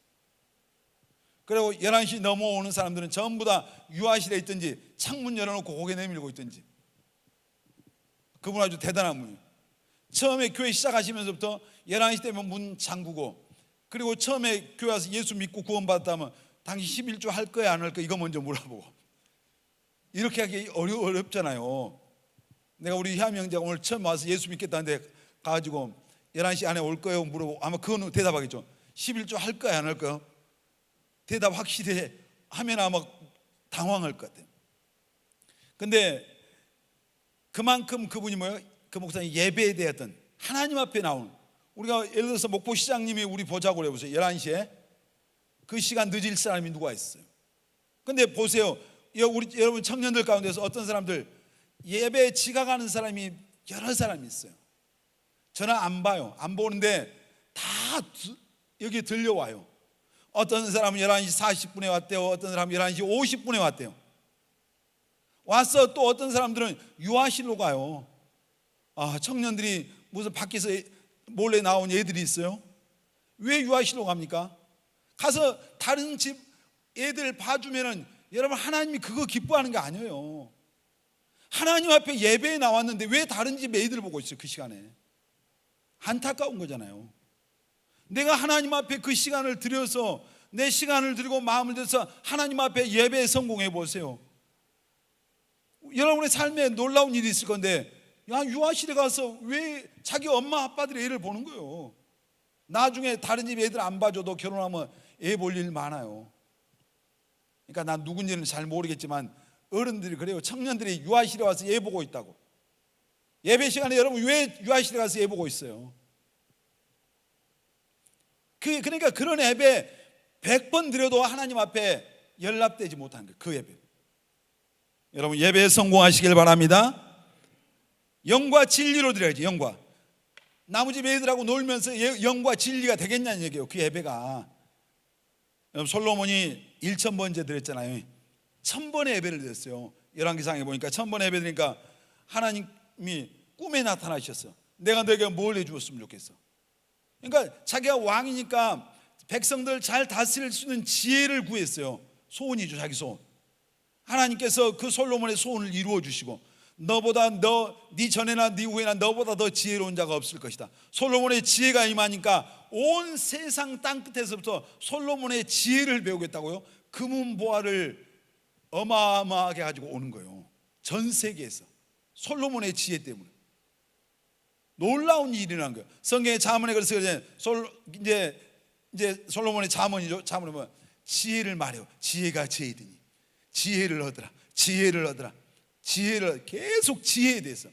그리고 11시 넘어오는 사람들은 전부 다 유아실에 있든지 창문 열어놓고 고개 내밀고 있든지. 그분 아주 대단한 분이에요. 처음에 교회 시작하시면서부터 11시 되면 문 잠그고, 그리고 처음에 교회 와서 예수 믿고 구원받았다면 당신 11조 할 거야 안 할 거야 이거 먼저 물어보고. 이렇게 하기 어렵잖아요. 내가 우리 희암이 형제가 오늘 처음 와서 예수 믿겠다는데 가가지고 11시 안에 올 거예요 물어보고 아마 그거는 대답하겠죠. 11조 할 거야 안 할 거야? 대답 확실히 하면 아마 당황할 것 같아요. 근데 그만큼 그분이 뭐예요? 그 목사님 예배에 대했던 하나님 앞에 나오는, 우리가 예를 들어서 목포 시장님이 우리 보자고 해보세요. 11시에 그 시간 늦을 사람이 누가 있어요? 근데 보세요, 우리 여러분 청년들 가운데서 어떤 사람들 예배에 지각하는 사람이 여러 사람이 있어요. 저는 안 봐요. 안 보는데 다 여기 들려와요. 어떤 사람은 11시 40분에 왔대요. 어떤 사람은 11시 50분에 왔대요. 와서 또 어떤 사람들은 유아실로 가요. 청년들이 무슨 밖에서 몰래 나온 애들이 있어요. 왜 유아실로 갑니까? 가서 다른 집 애들 봐주면은 여러분 하나님이 그거 기뻐하는 게 아니에요. 하나님 앞에 예배에 나왔는데 왜 다른 집 애들 보고 있어요? 그 시간에 안타까운 거잖아요. 내가 하나님 앞에 그 시간을 들여서 내 시간을 들이고 마음을 들여서 하나님 앞에 예배에 성공해 보세요. 여러분의 삶에 놀라운 일이 있을 건데, 유아실에 가서 왜 자기 엄마 아빠들의 애를 보는 거예요? 나중에 다른 집 애들 안 봐줘도 결혼하면 애 볼 일 많아요. 그러니까 난 누군지는 잘 모르겠지만 어른들이 그래요. 청년들이 유아실에 와서 애 보고 있다고. 예배 시간에 여러분 왜 유아실에 가서 애 보고 있어요? 그러니까 그런 예배 100번 드려도 하나님 앞에 연락되지 못하는 거예요. 그 예배. 여러분 예배에 성공하시길 바랍니다. 영과 진리로 드려야지. 영과. 나머지 애들하고 놀면서 영과 진리가 되겠냐는 얘기예요. 그 예배가. 솔로몬이 1000번째 드렸잖아요. 1000번의 예배를 드렸어요. 열왕기상에 보니까 1000번의 예배 드리니까 하나님이 꿈에 나타나셨어. 내가 너에게 뭘 해주었으면 좋겠어. 그러니까 자기가 왕이니까 백성들 잘 다스릴 수 있는 지혜를 구했어요. 소원이죠, 자기 소원. 하나님께서 그 솔로몬의 소원을 이루어 주시고, 너보다 네 전에나 네 후에나 너보다 더 지혜로운 자가 없을 것이다. 솔로몬의 지혜가 임하니까 온 세상 땅끝에서부터 솔로몬의 지혜를 배우겠다고요. 금은보화를 어마어마하게 가지고 오는 거예요. 전 세계에서 솔로몬의 지혜 때문에. 놀라운 일이 일어난 거예요. 성경의 잠언에 그래서 이제 솔로몬의 잠언이죠. 잠언은 뭐 지혜를 말해요. 지혜가 지혜이더니 지혜를 얻으라. 지혜를 얻으라. 지혜를 계속 지혜에 대해서.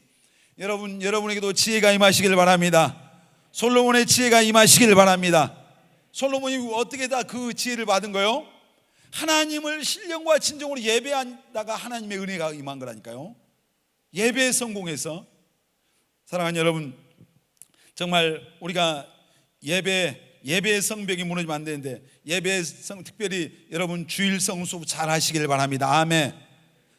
여러분에게도 지혜가 임하시길 바랍니다. 솔로몬의 지혜가 임하시길 바랍니다. 솔로몬이 어떻게 다 그 지혜를 받은 거요? 하나님을 신령과 진정으로 예배한다가 하나님의 은혜가 임한 거라니까요. 예배에 성공해서. 사랑하는 여러분, 정말 우리가 예배의 성벽이 무너지면 안 되는데, 특별히 여러분 주일 성수 잘 하시길 바랍니다. 아멘.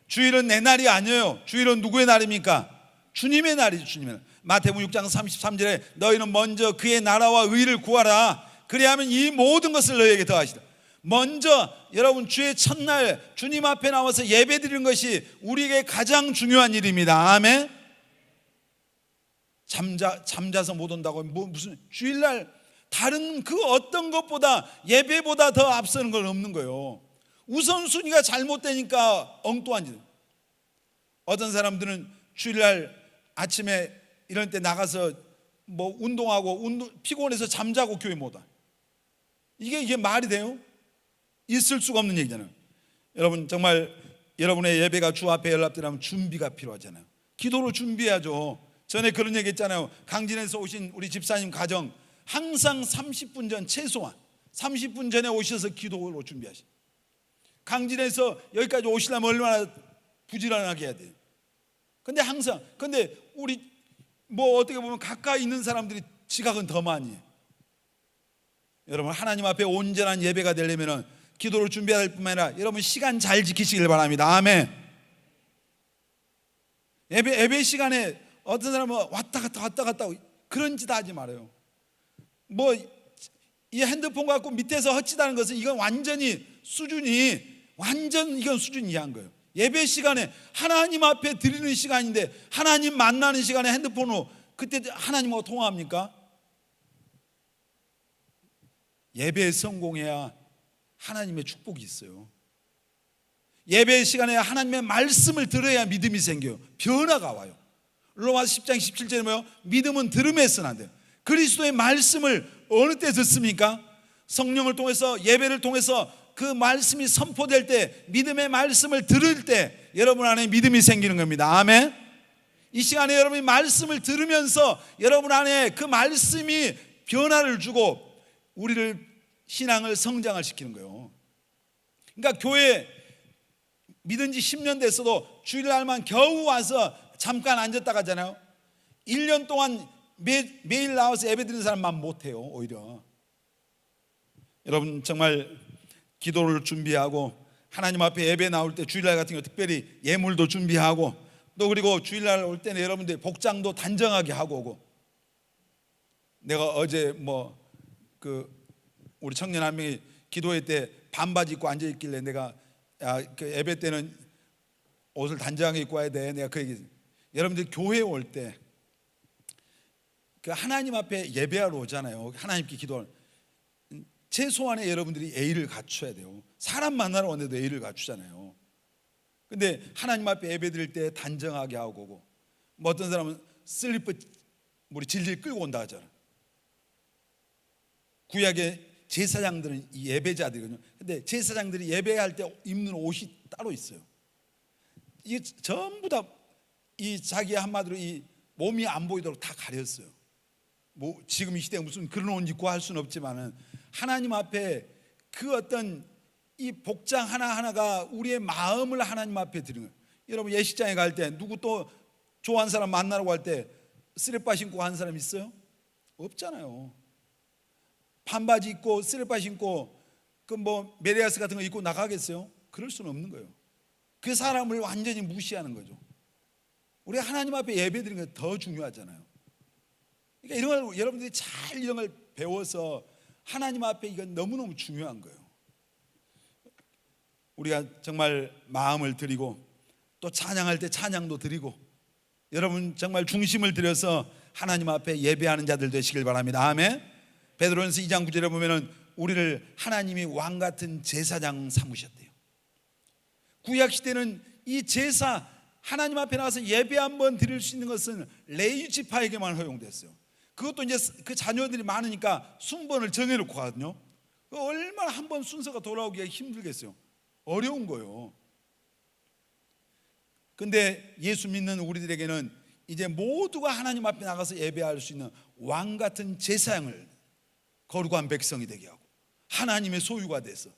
주일은 내 날이 아니에요. 주일은 누구의 날입니까? 주님의 날이죠. 주님의 날. 마태복음 6장 33절에 너희는 먼저 그의 나라와 의를 구하라. 그리하면 이 모든 것을 너희에게 더하시리라. 먼저 여러분 주의 첫날 주님 앞에 나와서 예배드리는 것이 우리에게 가장 중요한 일입니다. 아멘. 잠자서 못 온다고 무슨 주일날 다른 그 어떤 것보다 예배보다 더 앞서는 건 없는 거예요. 우선순위가 잘못되니까 엉뚱한 일. 어떤 사람들은 주일날 아침에 이런 때 나가서 뭐 운동하고 피곤해서 잠자고 교회 못 와. 이게 말이 돼요? 있을 수가 없는 얘기잖아요. 여러분, 정말 여러분의 예배가 주 앞에 연락되려면 준비가 필요하잖아요. 기도로 준비해야죠. 전에 그런 얘기 했잖아요. 강진에서 오신 우리 집사님 가정 항상 30분 전, 최소한 30분 전에 오셔서 기도로 준비하시죠. 강진에서 여기까지 오시려면 얼마나 부지런하게 해야 돼요. 근데 우리 뭐 어떻게 보면 가까이 있는 사람들이 지각은 더 많이 해요. 여러분, 하나님 앞에 온전한 예배가 되려면 기도를 준비해야 될 뿐만 아니라 여러분 시간 잘 지키시길 바랍니다. 아멘. 예배 시간에 어떤 사람은 왔다 갔다 그런 짓 하지 말아요. 뭐 이 핸드폰 갖고 밑에서 헛짓하는 것은 이건 완전히 이건 수준이 이한 거예요. 예배 시간에 하나님 앞에 드리는 시간인데 하나님 만나는 시간에 핸드폰으로 그때 하나님하고 통화합니까? 예배에 성공해야 하나님의 축복이 있어요. 예배 시간에 하나님의 말씀을 들어야 믿음이 생겨요. 변화가 와요. 로마서 10장 17절에 뭐요? 믿음은 들음에서는 안 돼요. 그리스도의 말씀을 어느 때 듣습니까? 성령을 통해서, 예배를 통해서 그 말씀이 선포될 때, 믿음의 말씀을 들을 때 여러분 안에 믿음이 생기는 겁니다. 아멘. 이 시간에 여러분이 말씀을 들으면서 여러분 안에 그 말씀이 변화를 주고 우리를 신앙을 성장을 시키는 거예요. 그러니까 교회 믿은 지 10년 됐어도 주일날만 겨우 와서 잠깐 앉았다 가잖아요. 1년 동안 매일 나와서 예배 드리는 사람만 못해요. 오히려 여러분 정말 기도를 준비하고 하나님 앞에 예배 나올 때 주일날 같은 경우 특별히 예물도 준비하고 또 그리고 주일날 올 때는 여러분들 복장도 단정하게 하고 오고. 내가 어제 우리 청년 한 명이 기도회 때 반바지 입고 앉아 있길래 내가 그 예배 때는 옷을 단정하게 입고 와야 돼. 내가 그 얘기. 여러분들 교회에 올 때 그 하나님 앞에 예배하러 오잖아요. 하나님께 기도하는. 최소한의 여러분들이 예의를 갖춰야 돼요. 사람 만나러 왔는데도 예의를 갖추잖아요. 근데 하나님 앞에 예배 드릴 때 단정하게 하고 오고, 뭐 어떤 사람은 슬리퍼 우리 질질 끌고 온다 하잖아. 구약의 제사장들은 이 예배자들이거든요. 근데 제사장들이 예배할 때 입는 옷이 따로 있어요. 이게 전부 다 이 자기 한마디로 이 몸이 안 보이도록 다 가렸어요. 뭐 지금 이 시대에 무슨 그런 옷 입고 할 수는 없지만은 하나님 앞에 그 어떤 이 복장 하나하나가 우리의 마음을 하나님 앞에 드리는 거예요. 여러분 예식장에 갈 때 누구 또 좋아하는 사람 만나러 갈 때 쓰레빠 신고 가는 사람 있어요? 없잖아요. 반바지 입고 쓰레빠 신고 그 뭐 메리아스 같은 거 입고 나가겠어요? 그럴 수는 없는 거예요. 그 사람을 완전히 무시하는 거죠. 우리가 하나님 앞에 예배 드리는 게 더 중요하잖아요. 그러니까 이런 걸 여러분들이 잘 이런 걸 배워서 하나님 앞에 이건 너무너무 중요한 거예요. 우리가 정말 마음을 드리고 또 찬양할 때 찬양도 드리고 여러분 정말 중심을 들여서 하나님 앞에 예배하는 자들 되시길 바랍니다. 아멘. 베드로전서 2장 9절에 보면은 우리를 하나님이 왕 같은 제사장 삼으셨대요. 구약 시대는 이 제사 하나님 앞에 나와서 예배 한번 드릴 수 있는 것은 레위 지파에게만 허용됐어요. 그것도 이제 그 자녀들이 많으니까 순번을 정해놓고 가거든요. 얼마나 한번 순서가 돌아오기가 힘들겠어요. 어려운 거예요. 근데 예수 믿는 우리들에게는 이제 모두가 하나님 앞에 나가서 예배할 수 있는 왕 같은 제사장을 거룩한 백성이 되게 하고 하나님의 소유가 돼서,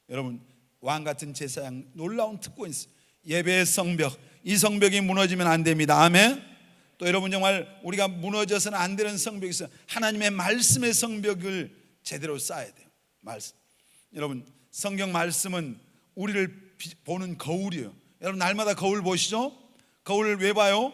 여러분 왕 같은 제사장 놀라운 특권이 있어요. 예배의 성벽, 이 성벽이 무너지면 안 됩니다. 아멘. 또 여러분 정말 우리가 무너져서는 안 되는 성벽이 있어요. 하나님의 말씀의 성벽을 제대로 쌓아야 돼요. 말씀. 여러분 성경 말씀은 우리를 보는 거울이에요. 여러분 날마다 거울 보시죠? 거울을 왜 봐요?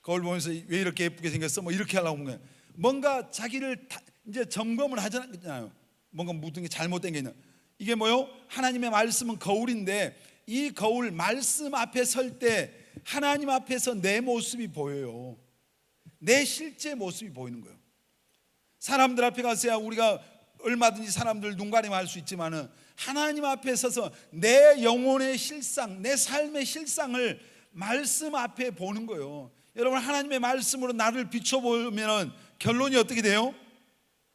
거울 보면서 왜 이렇게 예쁘게 생겼어? 뭐 이렇게 하려고 하는 거예요. 뭔가 자기를 이제 점검을 하잖아요. 뭔가 묻은 게 잘못된 게 있나. 이게 뭐요? 하나님의 말씀은 거울인데 이 거울 말씀 앞에 설 때 하나님 앞에서 내 모습이 보여요. 내 실제 모습이 보이는 거예요. 사람들 앞에 가서야 우리가 얼마든지 사람들 눈 가림할 수 있지만은 하나님 앞에 서서 내 영혼의 실상, 내 삶의 실상을 말씀 앞에 보는 거예요. 여러분 하나님의 말씀으로 나를 비춰보면 결론이 어떻게 돼요?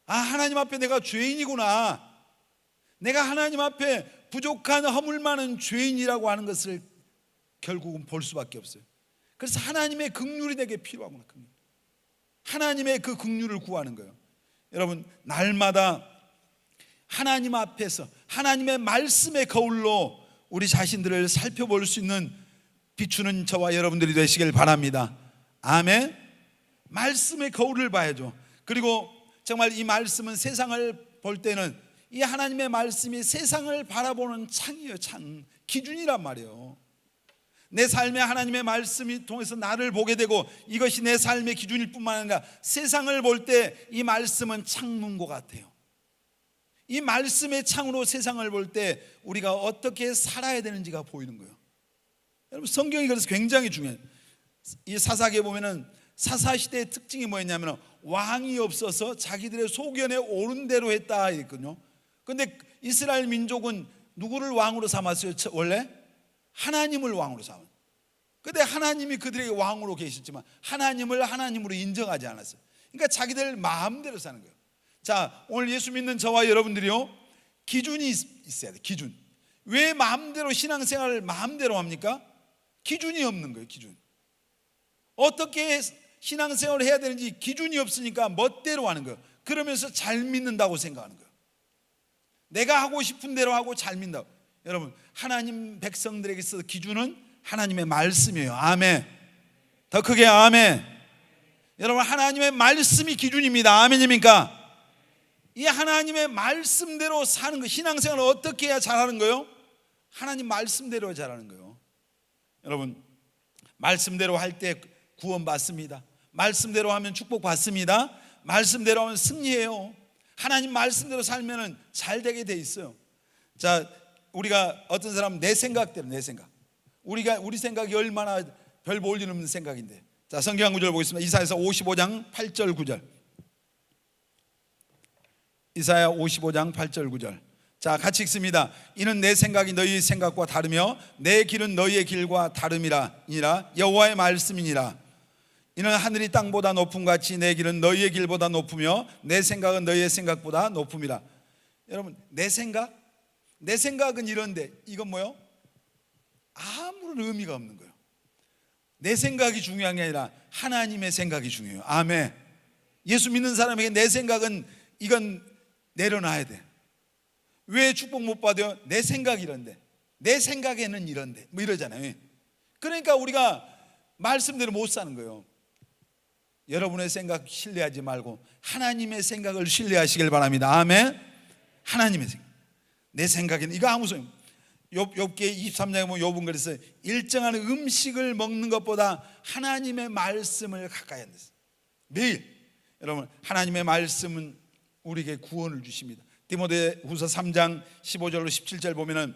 아, 하나님 앞에 내가 죄인이구나, 내가 하나님 앞에 부족한 허물 많은 죄인이라고 하는 것을 결국은 볼 수밖에 없어요. 그래서 하나님의 긍휼이 내게 필요하구나. 하나님의 그 긍휼을 구하는 거예요. 여러분 날마다 하나님 앞에서 하나님의 말씀의 거울로 우리 자신들을 살펴볼 수 있는 비추는 저와 여러분들이 되시길 바랍니다. 아멘. 말씀의 거울을 봐야죠. 그리고 정말 이 말씀은 세상을 볼 때는 이 하나님의 말씀이 세상을 바라보는 창이에요. 창, 기준이란 말이에요. 내 삶에 하나님의 말씀이 통해서 나를 보게 되고 이것이 내 삶의 기준일 뿐만 아니라 세상을 볼 때 이 말씀은 창문과 같아요. 이 말씀의 창으로 세상을 볼 때 우리가 어떻게 살아야 되는지가 보이는 거예요. 여러분 성경이 그래서 굉장히 중요해요. 이 사사기에 보면은 사사시대의 특징이 뭐였냐면 왕이 없어서 자기들의 소견에 옳은 대로 했다 했거든요. 그런데 이스라엘 민족은 누구를 왕으로 삼았어요? 원래 하나님을 왕으로 삼았어요. 그런데 하나님이 그들에게 왕으로 계셨지만 하나님을 하나님으로 인정하지 않았어요. 그러니까 자기들 마음대로 사는 거예요. 자, 오늘 예수 믿는 저와 여러분들이요, 기준이 있어야 돼요. 기준. 왜 마음대로 신앙생활을 마음대로 합니까? 기준이 없는 거예요. 기준. 어떻게 신앙생활을 해야 되는지 기준이 없으니까 멋대로 하는 거예요. 그러면서 잘 믿는다고 생각하는 거예요. 내가 하고 싶은 대로 하고 잘 믿는다고. 여러분 하나님 백성들에게 있어서 기준은 하나님의 말씀이에요. 아멘. 더 크게 아멘. 여러분 하나님의 말씀이 기준입니다. 아멘입니까? 이 하나님의 말씀대로 사는 거, 신앙생활을 어떻게 해야 잘하는 거예요? 하나님 말씀대로 잘하는 거예요. 여러분 말씀대로 할 때 구원 받습니다. 말씀대로 하면 축복 받습니다. 말씀대로 하면 승리해요. 하나님 말씀대로 살면은 잘 되게 돼 있어요. 자, 우리가 어떤 사람은 내 생각대로, 내 생각, 우리 생각이 얼마나 별 볼 일 없는 생각인데. 자, 성경 구절 보겠습니다. 이사야서 55장 8절 9절. 이사야 55장 8절 9절. 자, 같이 읽습니다. 이는 내 생각이 너희의 생각과 다르며 내 길은 너희의 길과 다름이라 여호와의 말씀이니라. 이는 하늘이 땅보다 높음 같이 내 길은 너희의 길보다 높으며 내 생각은 너희의 생각보다 높음이라. 여러분 내 생각은 이런데 이건 뭐요? 아무런 의미가 없는 거예요. 내 생각이 중요한 게 아니라 하나님의 생각이 중요해요. 아멘. 예수 믿는 사람에게 내 생각은 이건 내려놔야 돼. 왜 축복 못 받아요? 내 생각이 이런데, 내 생각에는 이런데 뭐 이러잖아요. 그러니까 우리가 말씀대로 못 사는 거예요. 여러분의 생각 신뢰하지 말고 하나님의 생각을 신뢰하시길 바랍니다. 아멘. 하나님의 생각. 내 생각에는 이거 아무 소용. 욥기 23장에 보면 욥은 그랬어요. 일정한 음식을 먹는 것보다 하나님의 말씀을 가까이 한다. 매일 여러분 하나님의 말씀은 우리에게 구원을 주십니다. 디모데후서 3장 15절로 17절 보면은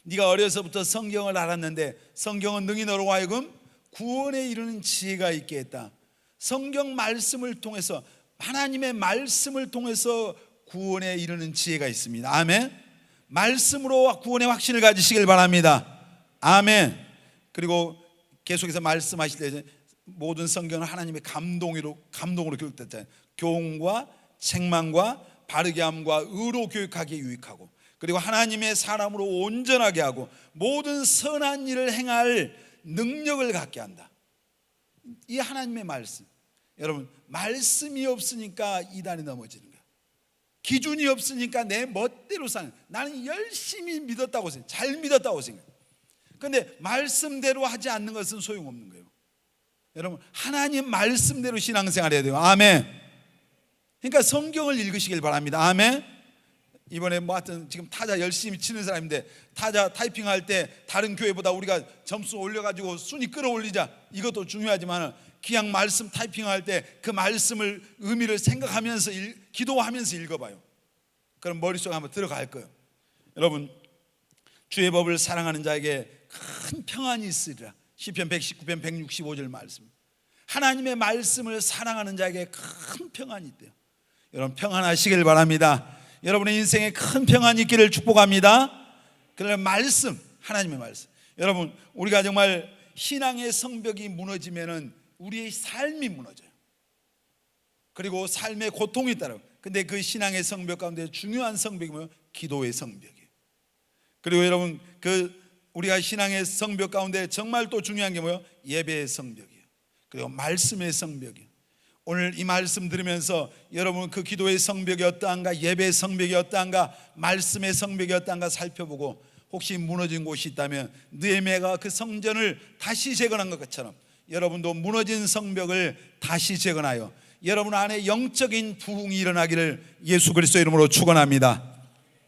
네가 어려서부터 성경을 알았는데 성경은 능히 너로 하여금 구원에 이르는 지혜가 있게 했다. 성경 말씀을 통해서, 하나님의 말씀을 통해서 구원에 이르는 지혜가 있습니다. 아멘. 말씀으로 구원의 확신을 가지시길 바랍니다. 아멘. 그리고 계속해서 말씀하실 때 모든 성경은 하나님의 감동으로 기록됐잖아요. 교훈과 책망과 바르게 함과 의로 교육하기에 유익하고, 그리고 하나님의 사람으로 온전하게 하고 모든 선한 일을 행할 능력을 갖게 한다. 이 하나님의 말씀, 여러분 말씀이 없으니까 이단이 넘어지는 거예요. 기준이 없으니까 내 멋대로 사는, 나는 열심히 믿었다고 생각해요. 잘 믿었다고 생각해요. 그런데 말씀대로 하지 않는 것은 소용없는 거예요. 여러분 하나님 말씀대로 신앙생활 해야 돼요. 아멘. 그러니까 성경을 읽으시길 바랍니다. 아멘. 이번에 뭐 하여튼 지금 타자 열심히 치는 사람인데 타자 타이핑할 때 다른 교회보다 우리가 점수 올려가지고 순위 끌어올리자, 이것도 중요하지만 그냥 말씀 타이핑할 때 그 말씀을 의미를 생각하면서 기도하면서 읽어봐요. 그럼 머릿속에 한번 들어갈 거예요. 여러분 주의 법을 사랑하는 자에게 큰 평안이 있으리라. 시편 119편 165절 말씀. 하나님의 말씀을 사랑하는 자에게 큰 평안이 있대요. 여러분 평안하시길 바랍니다. 여러분의 인생에 큰 평안이 있기를 축복합니다. 그러나 말씀, 하나님의 말씀. 여러분 우리가 정말 신앙의 성벽이 무너지면은 우리의 삶이 무너져요. 그리고 삶의 고통이 따라요. 근데 그 신앙의 성벽 가운데 중요한 성벽이 뭐예요? 기도의 성벽이에요. 그리고 여러분 우리가 신앙의 성벽 가운데 정말 또 중요한 게 뭐예요? 예배의 성벽이에요. 그리고 말씀의 성벽이에요. 오늘 이 말씀 들으면서 여러분 그 기도의 성벽이 어떠한가, 예배의 성벽이 어떠한가, 말씀의 성벽이 어떠한가 살펴보고, 혹시 무너진 곳이 있다면 느헤미야가 그 성전을 다시 재건한 것처럼 여러분도 무너진 성벽을 다시 재건하여 여러분 안에 영적인 부흥이 일어나기를 예수 그리스도의 이름으로 축원합니다.